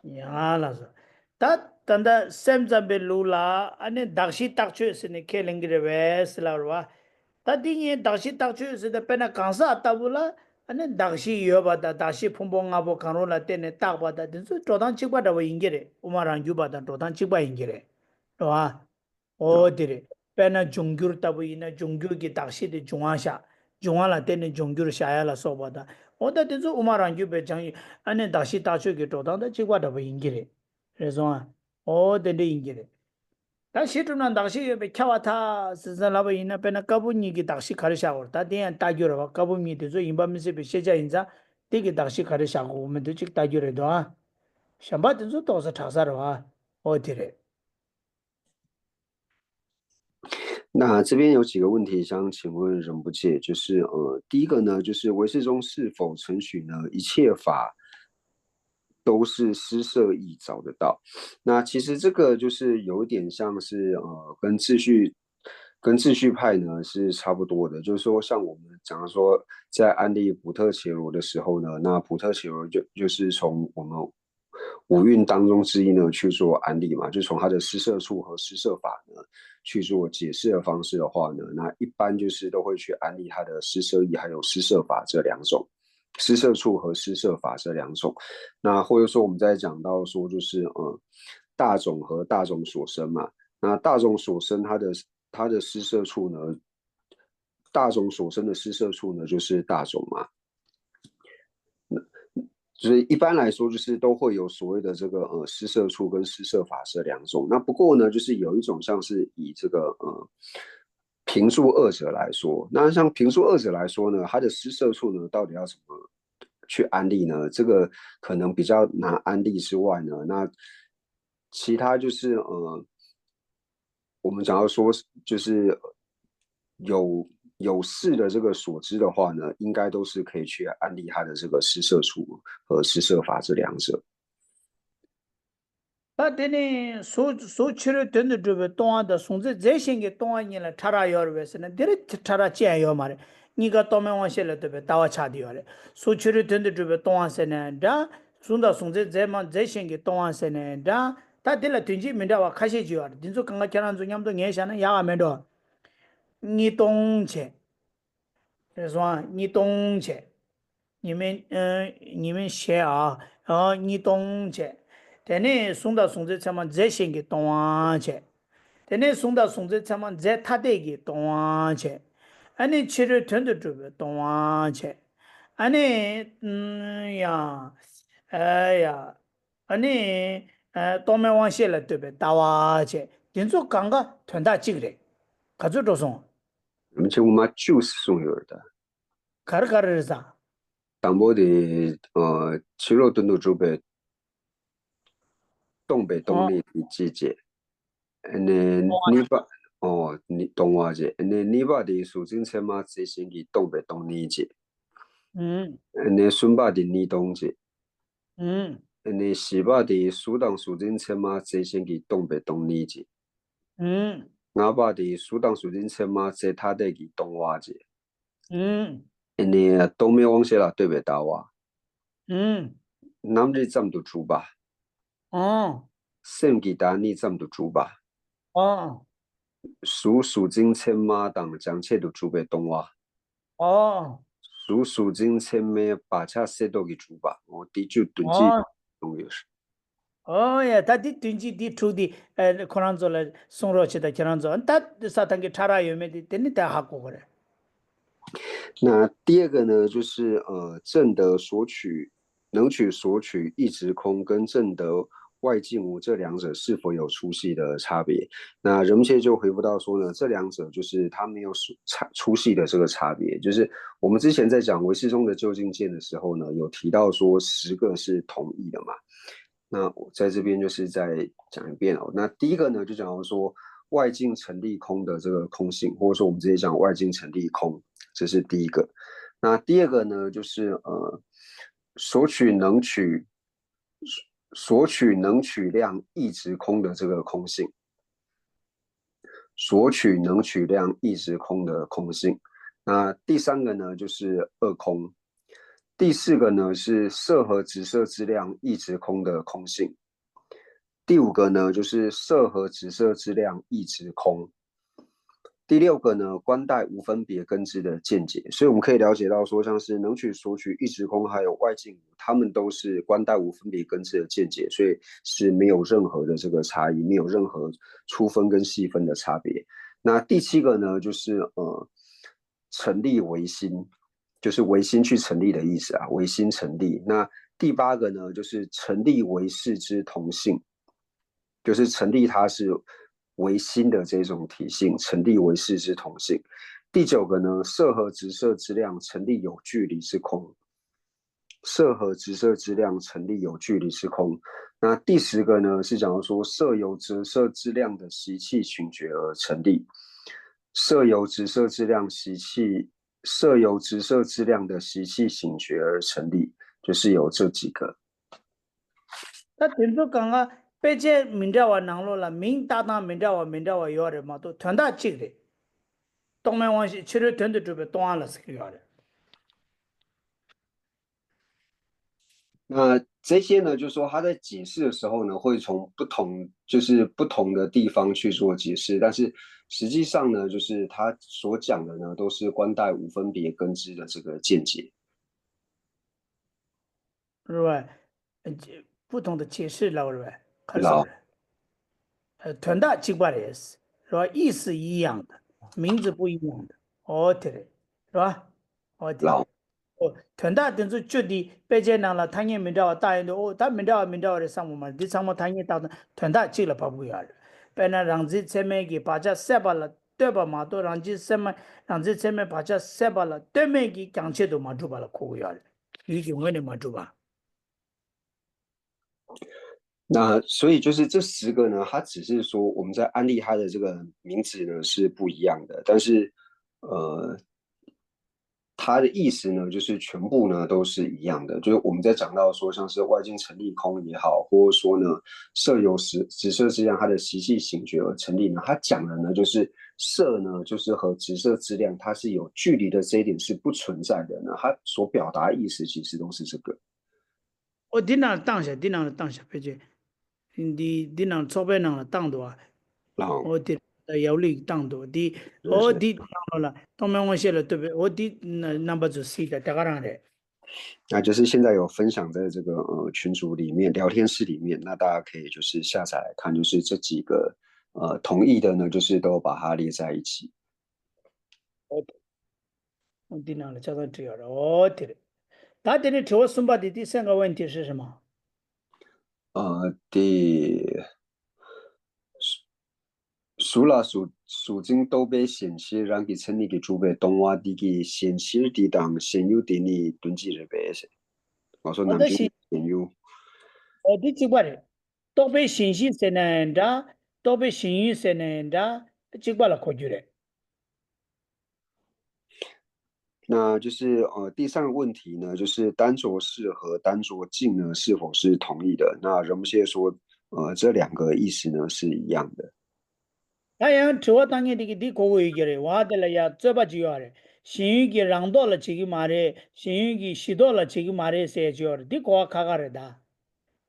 呀了是，但等到现在被录啦，安尼大西大区是你开灵的呗，是了吧？但第一大西大区是的，本来刚啥大不啦？安尼大西有吧的，大西碰碰啊不看路了，等你大吧的，就是早当几块的我应该的，我马上就把它早当几块应该的，是吧？哦对的，本来中国大不因那中国给大西的中央下，中央了等你中国下来了说吧的，我的就是我马上就被讲。安尼大西大区给找到的结果都不应该的，是说啊，哦，对的应该的。但西中呢，大西被敲他，是在那边那边那搞不你给大西开的下午，他等下打球了吧，搞不米的说，因把没事被写家人家，这个大西开的下午，我们都去打球了，对吧？想把这说都是查啥的话，哦对的，那这边有几个问题想请问仁不介，就是第一个呢，就是韦世忠是否承许呢一切法都是施设意找得到？那其实这个就是有点像是跟秩序派呢是差不多的，就是说像我们讲说在安利普特伽罗的时候呢，那普特伽罗就是从我们五蕴当中之一呢去做安利嘛，就从它的施设处和施设法呢去做解释的方式的话呢，那一般就是都会去安利它的施设意还有施设法这两种。施设处和施设法这两种，那或者说我们在讲到说就是大种和大种所生嘛，那大种所生它的施设处呢，大种所生的施设处呢就是大种嘛，就是一般来说，就是都会有所谓的这个施设处跟施设法这两种。那不过呢，就是有一种像是以这个平数二者来说，那像平数二者来说呢，它的施设处呢到底要怎么去安利呢？这个可能比较难安利之外呢，那其他就是我们讲到说就是有有事的这个所知的话呢，应该都是可以去安利它的这个施设处和施设法这两者。那等你所去的等的这个东岸的，甚至这些个东岸人了，查查要的是呢，这里查查见要嘛的，你个东面往下来对不？打我查的要的，所去的等的这个东岸是呢，这送到甚至这嘛这些个东岸是呢，这他得了登记没得话，开些就要的，听说刚刚讲了，做伢们都眼下呢，牙还没得，你懂去，是说你懂去。你们写啊，然后你懂去，等你送到送这他们这些给懂啊去，等你送到送这他们这他得给懂啊去，俺你吃的吞的这个懂啊去，俺你呀，哎呀，俺你东面往写了对不对？打哇去，听说刚刚吞大几个的，可就这种，我们称我们就是送有的，卡的是啥？当波的七肉炖都准备东北东哦内的季节，你把你东话节，你把的苏金车马这星期东北东内节，嗯顺把的你东节，嗯西把的苏当苏金车马这星期东北东内节，嗯我把的苏当苏金车马这他的给东话节，嗯东面往些啦对北大话，嗯南日站都住吧，哦圣吉达尼站都住吧。哦属金千马当将切都住北东话，哦属金千咩把恰塞到给住吧，我的就囤积哦东有是。哦呀，他的tunji的出的可能做了送过去的，可能做，他啥东西查了有没的，等你带下过来。那第二个呢，就是正德索取能取索取一直空跟正德外境无这两者是否有粗细的差别？那人们现在就回复到说呢，这两者就是它没有粗细的这个差别。就是我们之前在讲唯识中的就近见的时候呢，有提到说10个是同义的嘛。那我在这边就是再讲一遍哦。那第一个呢，就讲到说外境成立空的这个空性，或者说我们直接讲外境成立空，这是第一个。那第二个呢，就是索取能取量一直空的这个空性，索取能取量一直空的空性。那第三个呢，就是二空。第四个呢是色和直色之量一直空的空性。第五个呢就是色和直色之量一直空。第六个呢，观待无分别根之的见解，所以我们可以了解到说，像是能取、索取、一直空，还有外境，他们都是观待无分别根之的见解，所以是没有任何的这个差异，没有任何粗分跟细分的差别。那第七个呢，就是成立唯心，就是唯心去成立的意思啊，唯心成立。那第八个呢，就是成立唯识之同性，就是成立它是唯心的这种体性，成立唯识之同性。第九个呢，色和直色之量成立有距离之空，色和直色之量成立有距离之空。那第10个呢，是讲到说色由直色之量的习气寻觉而成立，色由直色之量的习气醒觉而成立，就是有这几个。那听说刚刚北京明朝话南路了，明大当明朝话有的嘛，都全大记的，东面往西，其实全都准备东岸了是个有的。那这些呢，就是说他在解释的时候呢，会从不同的地方去做解释，但是实际上呢，就是他所讲的呢，都是观待无分别根之的这个见解。是吧？不同的解释了，是吧？很少老了。团大机关也是，是吧？意思一样的，名字不一样的。哦，对的，是吧？哦，对的。老哦，团大等于具体北京人了，他也明朝大人的哦，他明朝的上午嘛，这上午他也到的团大记了不不要了。本来让这前面给把这塞巴了，对吧嘛？都让这前面把这塞巴了，对面给讲起都嘛住吧了，可不要了，有永远的嘛住吧。那所以就是这10个呢，它只是说我们在安利它的这个名字呢是不一样的，但是呃，它的意思呢，就是全部呢都是一样的。就是我们在讲到说，像是外境成立空也好，或者说呢色由直色之量它的习气醒觉而成立呢，它讲的呢就是色呢就是和直色之量它是有距离的这一点是不存在的呢。它所表达的意思其实都是这个。我顶上当下，别去，顶上左边上当多啊，然后我顶有利当多的，就是我顶当了，东面我写了对不对？我顶那不就 C 的，这个样的。那就是现在有分享在这个群组里面聊天室里面，那大家可以就是下载来看，就是这几个同意的呢，就是都把它列在一起。我顶上了，叫做这样的，哦对的。他这里提我孙爸的第三个问题是什么？第属啦属金都被显示让给成立给主备东瓦地给显示地当现有的你登记日白是，我说南京我的是现有我的几个人，都被信息塞难着，都被信息塞难着，结果了可就了。那就是第3个问题呢，就是单着式和单着镜呢是否是同义的？那人们现在说，这2个意思呢是一样的。아야 저와당에 되게 고고 얘기래 와들라야 저바지요래 신유기 랑돌라 지기 말에 신유기 시돌라 지기 말에 세지요래 디 고아 카가르다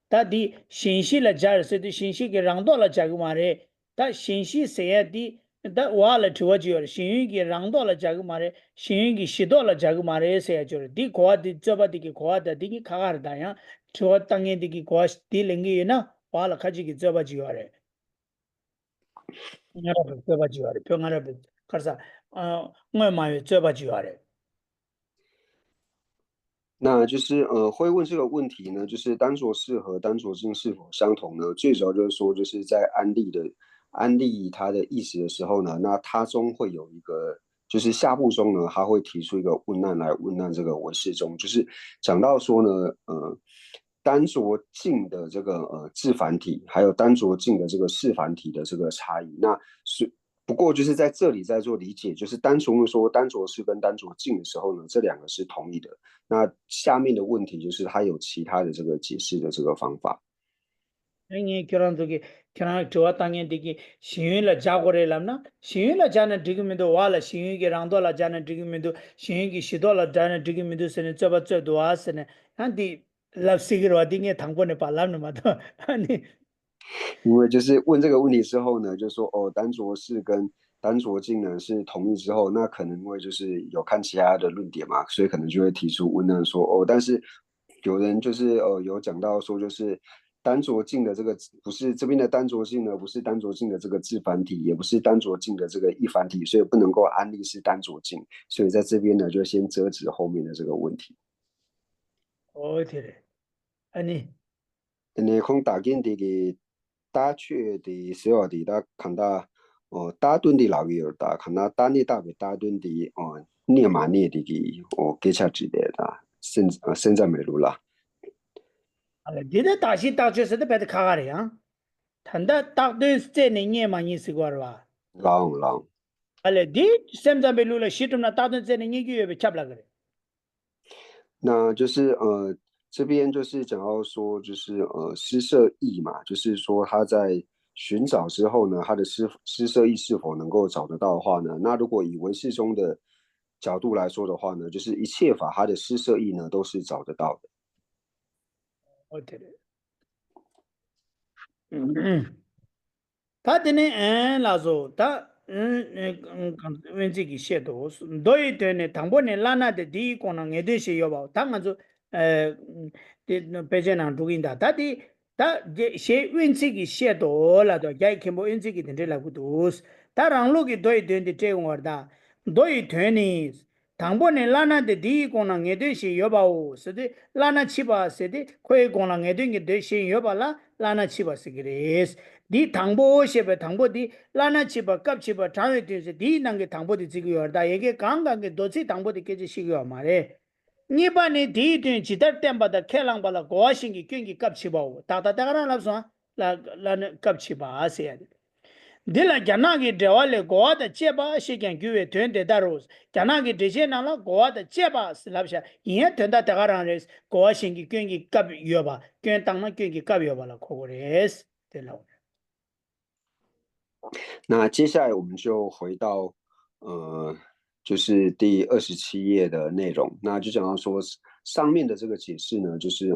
다디 신시라 자르세디 신시기 랑돌라 자기 말에 다 신시 세야디 다 와라 저와지요래 신유기 랑돌라 자기 말에 신유기 시돌라 자기 말에 세지요래 디 고아디 저바디기 고아다 디기 카가르다야 저와당에 되게 고아 딜링이나 와라 가지기 저바지요래那就是会问这个问题呢，就是单着式和单着镜是否相同呢？最主要就是说，就是在安利它的意思的时候呢，那它中会有一个，就是下部中呢，它会提出一个问难来问难这个文式中，就是讲到说呢，单着镜的这个字繁体，还有单着镜的这个示繁体的这个差异，那是。不过就是在这里在做理解，就是单纯说单着式跟单着镜的时候呢，这2个是同义的。那下面的问题就是它有其他的这个解释的这个方法。이 결혼도기 결혼 저와 땅에 되기 신유라 자고래람나 신유라 자는 지금에도 와라 신유기 랑도라 자는 지금에도 신유기 시도라 자는 지금에도 세네 저버저도 와스네 한디 랍시기로 어디에 당번에 발람는 마도 아니 因为就是问这个问题之后呢，就说单着式跟单着镜呢是同义之后，那可能因为就是有看其他的论点嘛，所以可能就会提出问难说但是有人就是有讲到说就是单着镜的这个不是这边的单着镜呢，不是单着镜的这个字繁体，也不是单着镜的这个一繁体，所以不能够安利是单着镜，所以在这边呢就先遮止后面的这个问题。对아니 네, 콩打紧되게 다취에 대 세워디 다 칸다 다둔디 라위어다 칸나 다니 다베 다둔디 니마니 디기 게차지데다 센자메루라 디데 다시 다쳐서도 배드 카가래야 탄다 딱도 세네 많이 쓰고와 랑 알레 디 셈자벨루라 시tum나 따든 세네 얘기에 잡라 그래 那就是这边就是讲到说就是施舍意嘛，就是说他在寻找之后呢，他的施舍意是否能够找得到的话呢？那如果以唯识中的角度来说的话呢，就是一切法它的施舍意呢都是找得到的。对다드네 라조 다 왠지기 셰도 너희 되네 당번에 라나데 디 코나 에데시 여바 당아조 에 베제나 두긴다 다디 다셰 왠지기 셰도 라도 야이케모 왠지기 된데라고도스 다랑로기 너희 되는데 제공하다 너희 되니 당번에 라나데 디 코나 에데시 여바오 세데 라나 치바 세데 코에 코나 에데기 데시 여바라 라나 치바 시그레스 디 당보 셰베 당보 디 라나 치바 갑 치바 장외 되세 디 난게 당보 디 지기요다 이게 강강게 도치 당보 디 깨지 시기요 말에 니바니 디 된 지다 템바다 켈랑발라 고아싱기 꽹기 갑 치바오 다다다가라 랍소 라나 갑 치바 아세야 딜라 자나기 데왈레 고아다 제바 시겐 규에 된데 다로스 자나기 데제나라 고아다 제바 슬랍샤 이에 된다 다가라레스 고아싱기 꽹기 갑 요바 꽹 땅나 꽹기 갑 요바라 코고레스 딜라那接下来我们就回到就是第27页的内容，那就讲到说上面的这个解释呢，就是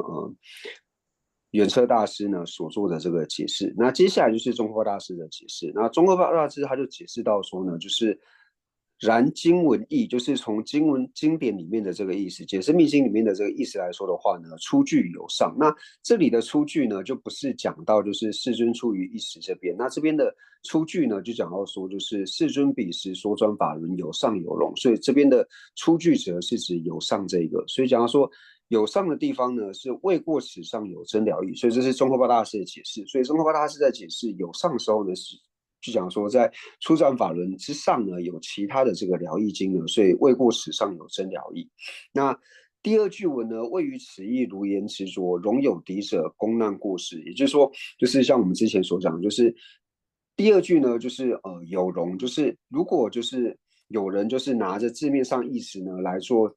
远车大师呢所做的这个解释。那接下来就是宗喀巴大师的解释。那宗喀巴大师他就解释到说呢，就是然经文义，就是从经典里面的这个意思，解释密经里面的这个意思来说的话呢，出具有上。那这里的出具呢，就不是讲到就是世尊出于一时这边，那这边的出具呢，就讲到说就是世尊彼时所转法轮有上有容，所以这边的出具者是指有上这个，所以讲到说有上的地方呢是未过此上有真了义，所以这是宗喀巴大师的解释。所以宗喀巴大师在解释有上的时候呢是。就讲说，在初转法轮之上呢，有其他的这个疗义经呢，所以未过此上有真疗义。那第二句文呢，位于此意如言执着，容有敌者，公难过失。也就是说，就是像我们之前所讲，就是第二句呢，就是有容，就是如果就是有人就是拿着字面上意思呢来做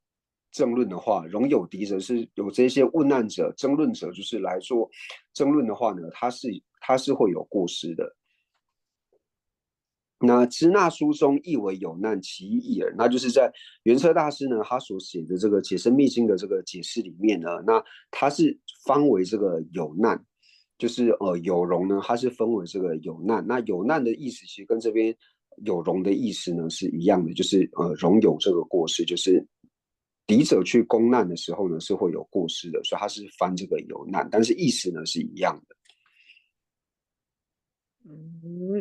争论的话，容有敌者是有这些问难者、争论者，就是来做争论的话呢，他是会有过失的。那支那书中译为有难，其意义耳。那就是在圆车大师呢，他所写的这个解深密经的这个解释里面呢，那他是分为这个有难，就是有容呢，它是分为这个有难。那有难的意思其实跟这边有容的意思呢是一样的，就是容有这个过失，就是敌者去攻难的时候呢是会有过失的，所以他是翻这个有难，但是意思呢是一样的。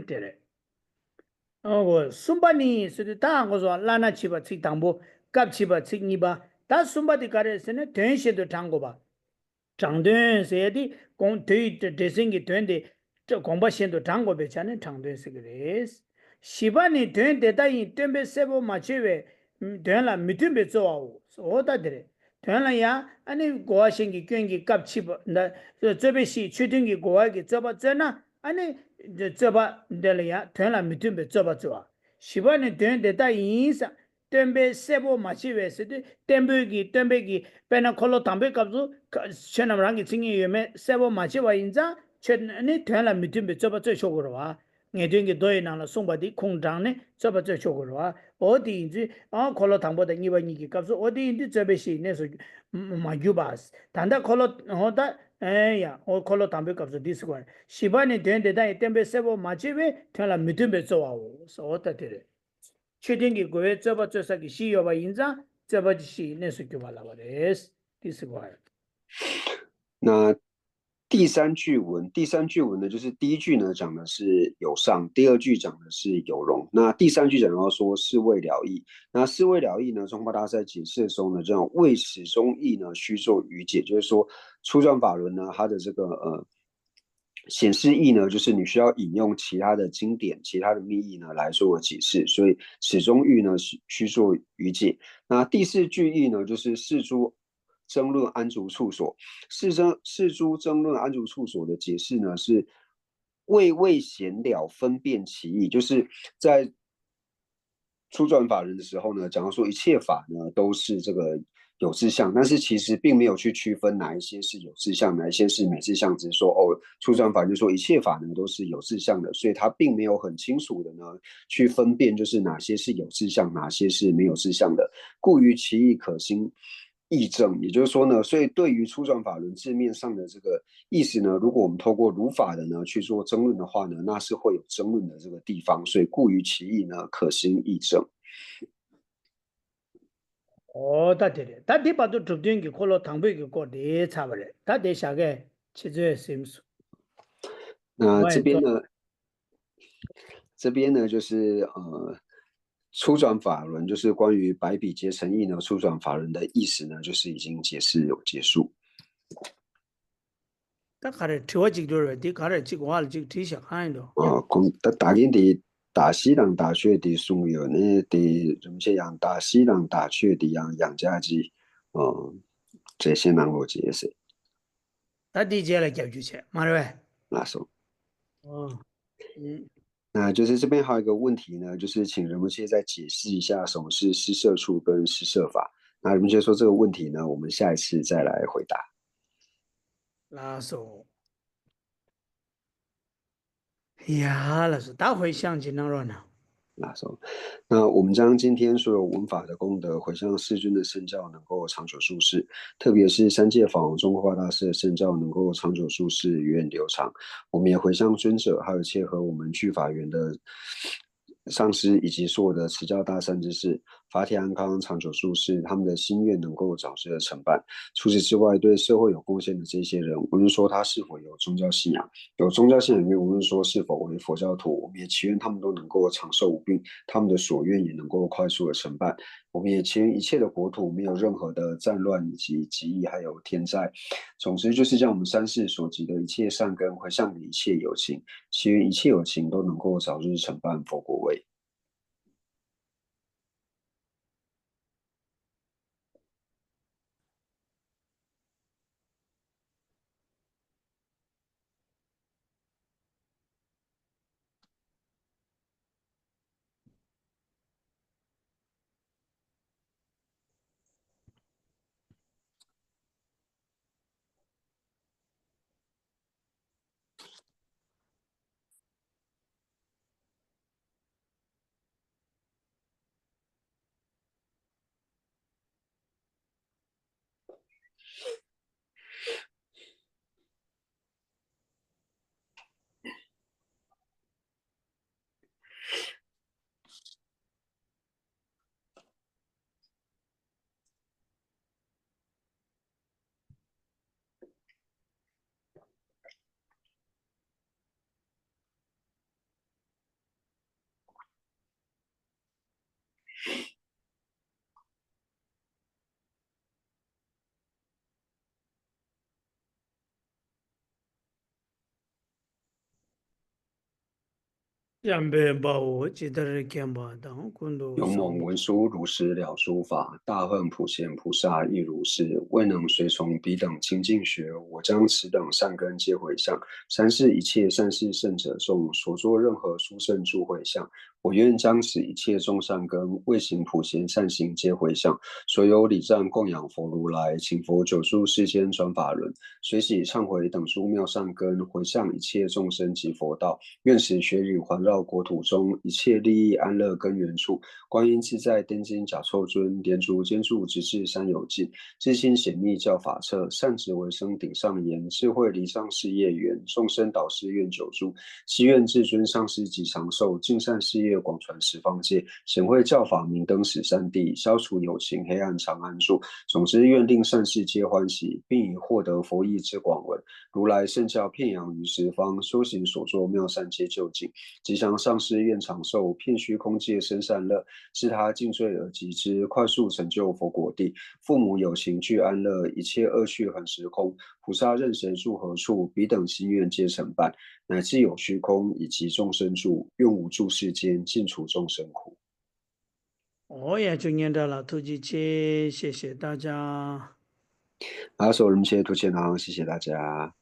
对嘞。我松巴尼是他我说拉那七巴吃当不，嘎七巴吃你吧，他松巴的嘎的是呢，短些的长过吧，长短些的公对的生给短的，这公巴线都长过呗，像那长短是个嘞。西巴呢短的大因短被塞不马去呗，短了没短被做啊，我打的嘞。短了呀，安尼国外先给捐给嘎七巴，那这边是确定给国外给做吧做呢，安尼。这把的了呀，团了没准备做吧做啊？希望你团的大影响，准备三波马戏为是的，准备给，本来考虑当备搞住，全那么让给经验员们三波马戏为影响，全你团了没准备做吧做效果了哇？眼睛给多一囊了，送把的空张呢，做吧做效果了哇？我的影子啊，考虑当备的你把你给搞住，我的影子准备是那是马就吧，但他考虑好的。哎呀，我考虑当备搞出第四关，西班牙团队但准备什么马几位，听了没准备做啊？我说的对的，确定给各位这把做啥个需要吧？印章这把是那是给完了吧的，第四关。那第三句文呢，就是第一句呢讲的是有上，第二句讲的是有容，那第三句讲到说是谓了义。那是谓了义呢，中华大师在解释的时候呢，这种谓始终义呢须作语解，就是说初转法轮呢，它的这个显示义呢，就是你需要引用其他的经典、其他的密义呢来做解释，所以始终义呢须作语解。那第四句义呢，就是世诸争论安住处所。世诸争论安住处所的解释呢，是未显了分辨其义，就是在初转法人的时候呢，讲到说一切法呢都是这个有志相，但是其实并没有去区分哪一些是有志相，哪一些是没志相，只是说哦，初转法就说一切法呢都是有志相的，所以他并没有很清楚的呢去分辨，就是哪些是有志相，哪些是没有志相的，故于其意可心。义正，也就是说呢，所以对于初转法轮字面上的这个意思呢，如果我们透过儒法的呢去做争论的话呢，那是会有争论的这个地方，所以故于其意呢，可行义正。哦，对的，他第把都主动给考虑当备给过的差不了，他得下个其实也是那我也做。这边呢就是初转法轮，就是关于百比皆成义呢，初转法轮的意思呢，就是已经解释有结束。他看着听我几句了，你看着几个话了，就挺想看的。大件的大西洋大学的松油呢的怎么些样大西洋大学的养家鸡，这些人我解释。他理解了解决去，马上呗。那说，哦，嗯。那就是这边还有一个问题呢，就是请人们现在解释一下什么是施舍处跟施舍法。那人们就说这个问题呢，我们下一次再来回答。那说，呀，那是大会想起那了呢。那说，那我们将今天所有文法的功德回向世尊的圣教，能够长久住世，特别是三界法王中国大师的圣教能够长久住世，源远流长。我们也回向尊者，还有切合我们具法缘的上师，以及所有的持教大善之士，法体安康，长久住世，他们的心愿能够早日的成办。除此之外，对社会有贡献的这些人，无论说他是否有宗教信仰，有宗教信仰里面，无论说是否为佛教徒，我们也祈愿他们都能够长寿无病，他们的所愿也能够快速的成办。我们也祈愿一切的国土没有任何的战乱以及疾疫，还有天灾。总之，就是将我们三世所积的一切善根回向给一切有情，祈愿一切有情都能够早日成办佛国位。让别把我记得的看吧，当滚度勇上吧。猛文殊如实了诸法，大恨普贤菩萨亦如是。未能随从彼等精进学，我将此等善根皆回向。三世一切善事圣者众所作任何殊胜诸回向，我愿将此一切众善根未行普贤善行皆回向。所有礼赞供养佛如来，请佛久住世间转法轮，随喜忏悔等诸妙善根，回向一切众生及佛道。愿使学语环绕国土中，一切利益安乐根源处。观音自在天津甲臭尊，莲足坚住直至山有尽。智心显密教法册，善直为生顶上言，智慧离上事业缘，众生导师愿久住。希愿至尊上师及长寿，尽善事业广传十方界，显慧教法明灯十三地，消除有情黑暗长安住。总之愿令善事皆欢喜，并以获得佛意之广闻。如来圣教遍扬于十方，修行所作妙善皆就近。吉祥上师愿长寿，遍虚空界生善乐。是他尽罪而及之，快速成就佛果地。父母有情具安乐，一切恶趣很时空。菩萨任谁住何处，彼等心愿皆成办。乃至有虚空，以及众生住，愿无住世间，尽除众生苦。我也就念到了突击切，谢谢大家。阿所人切图切囊，谢谢大家。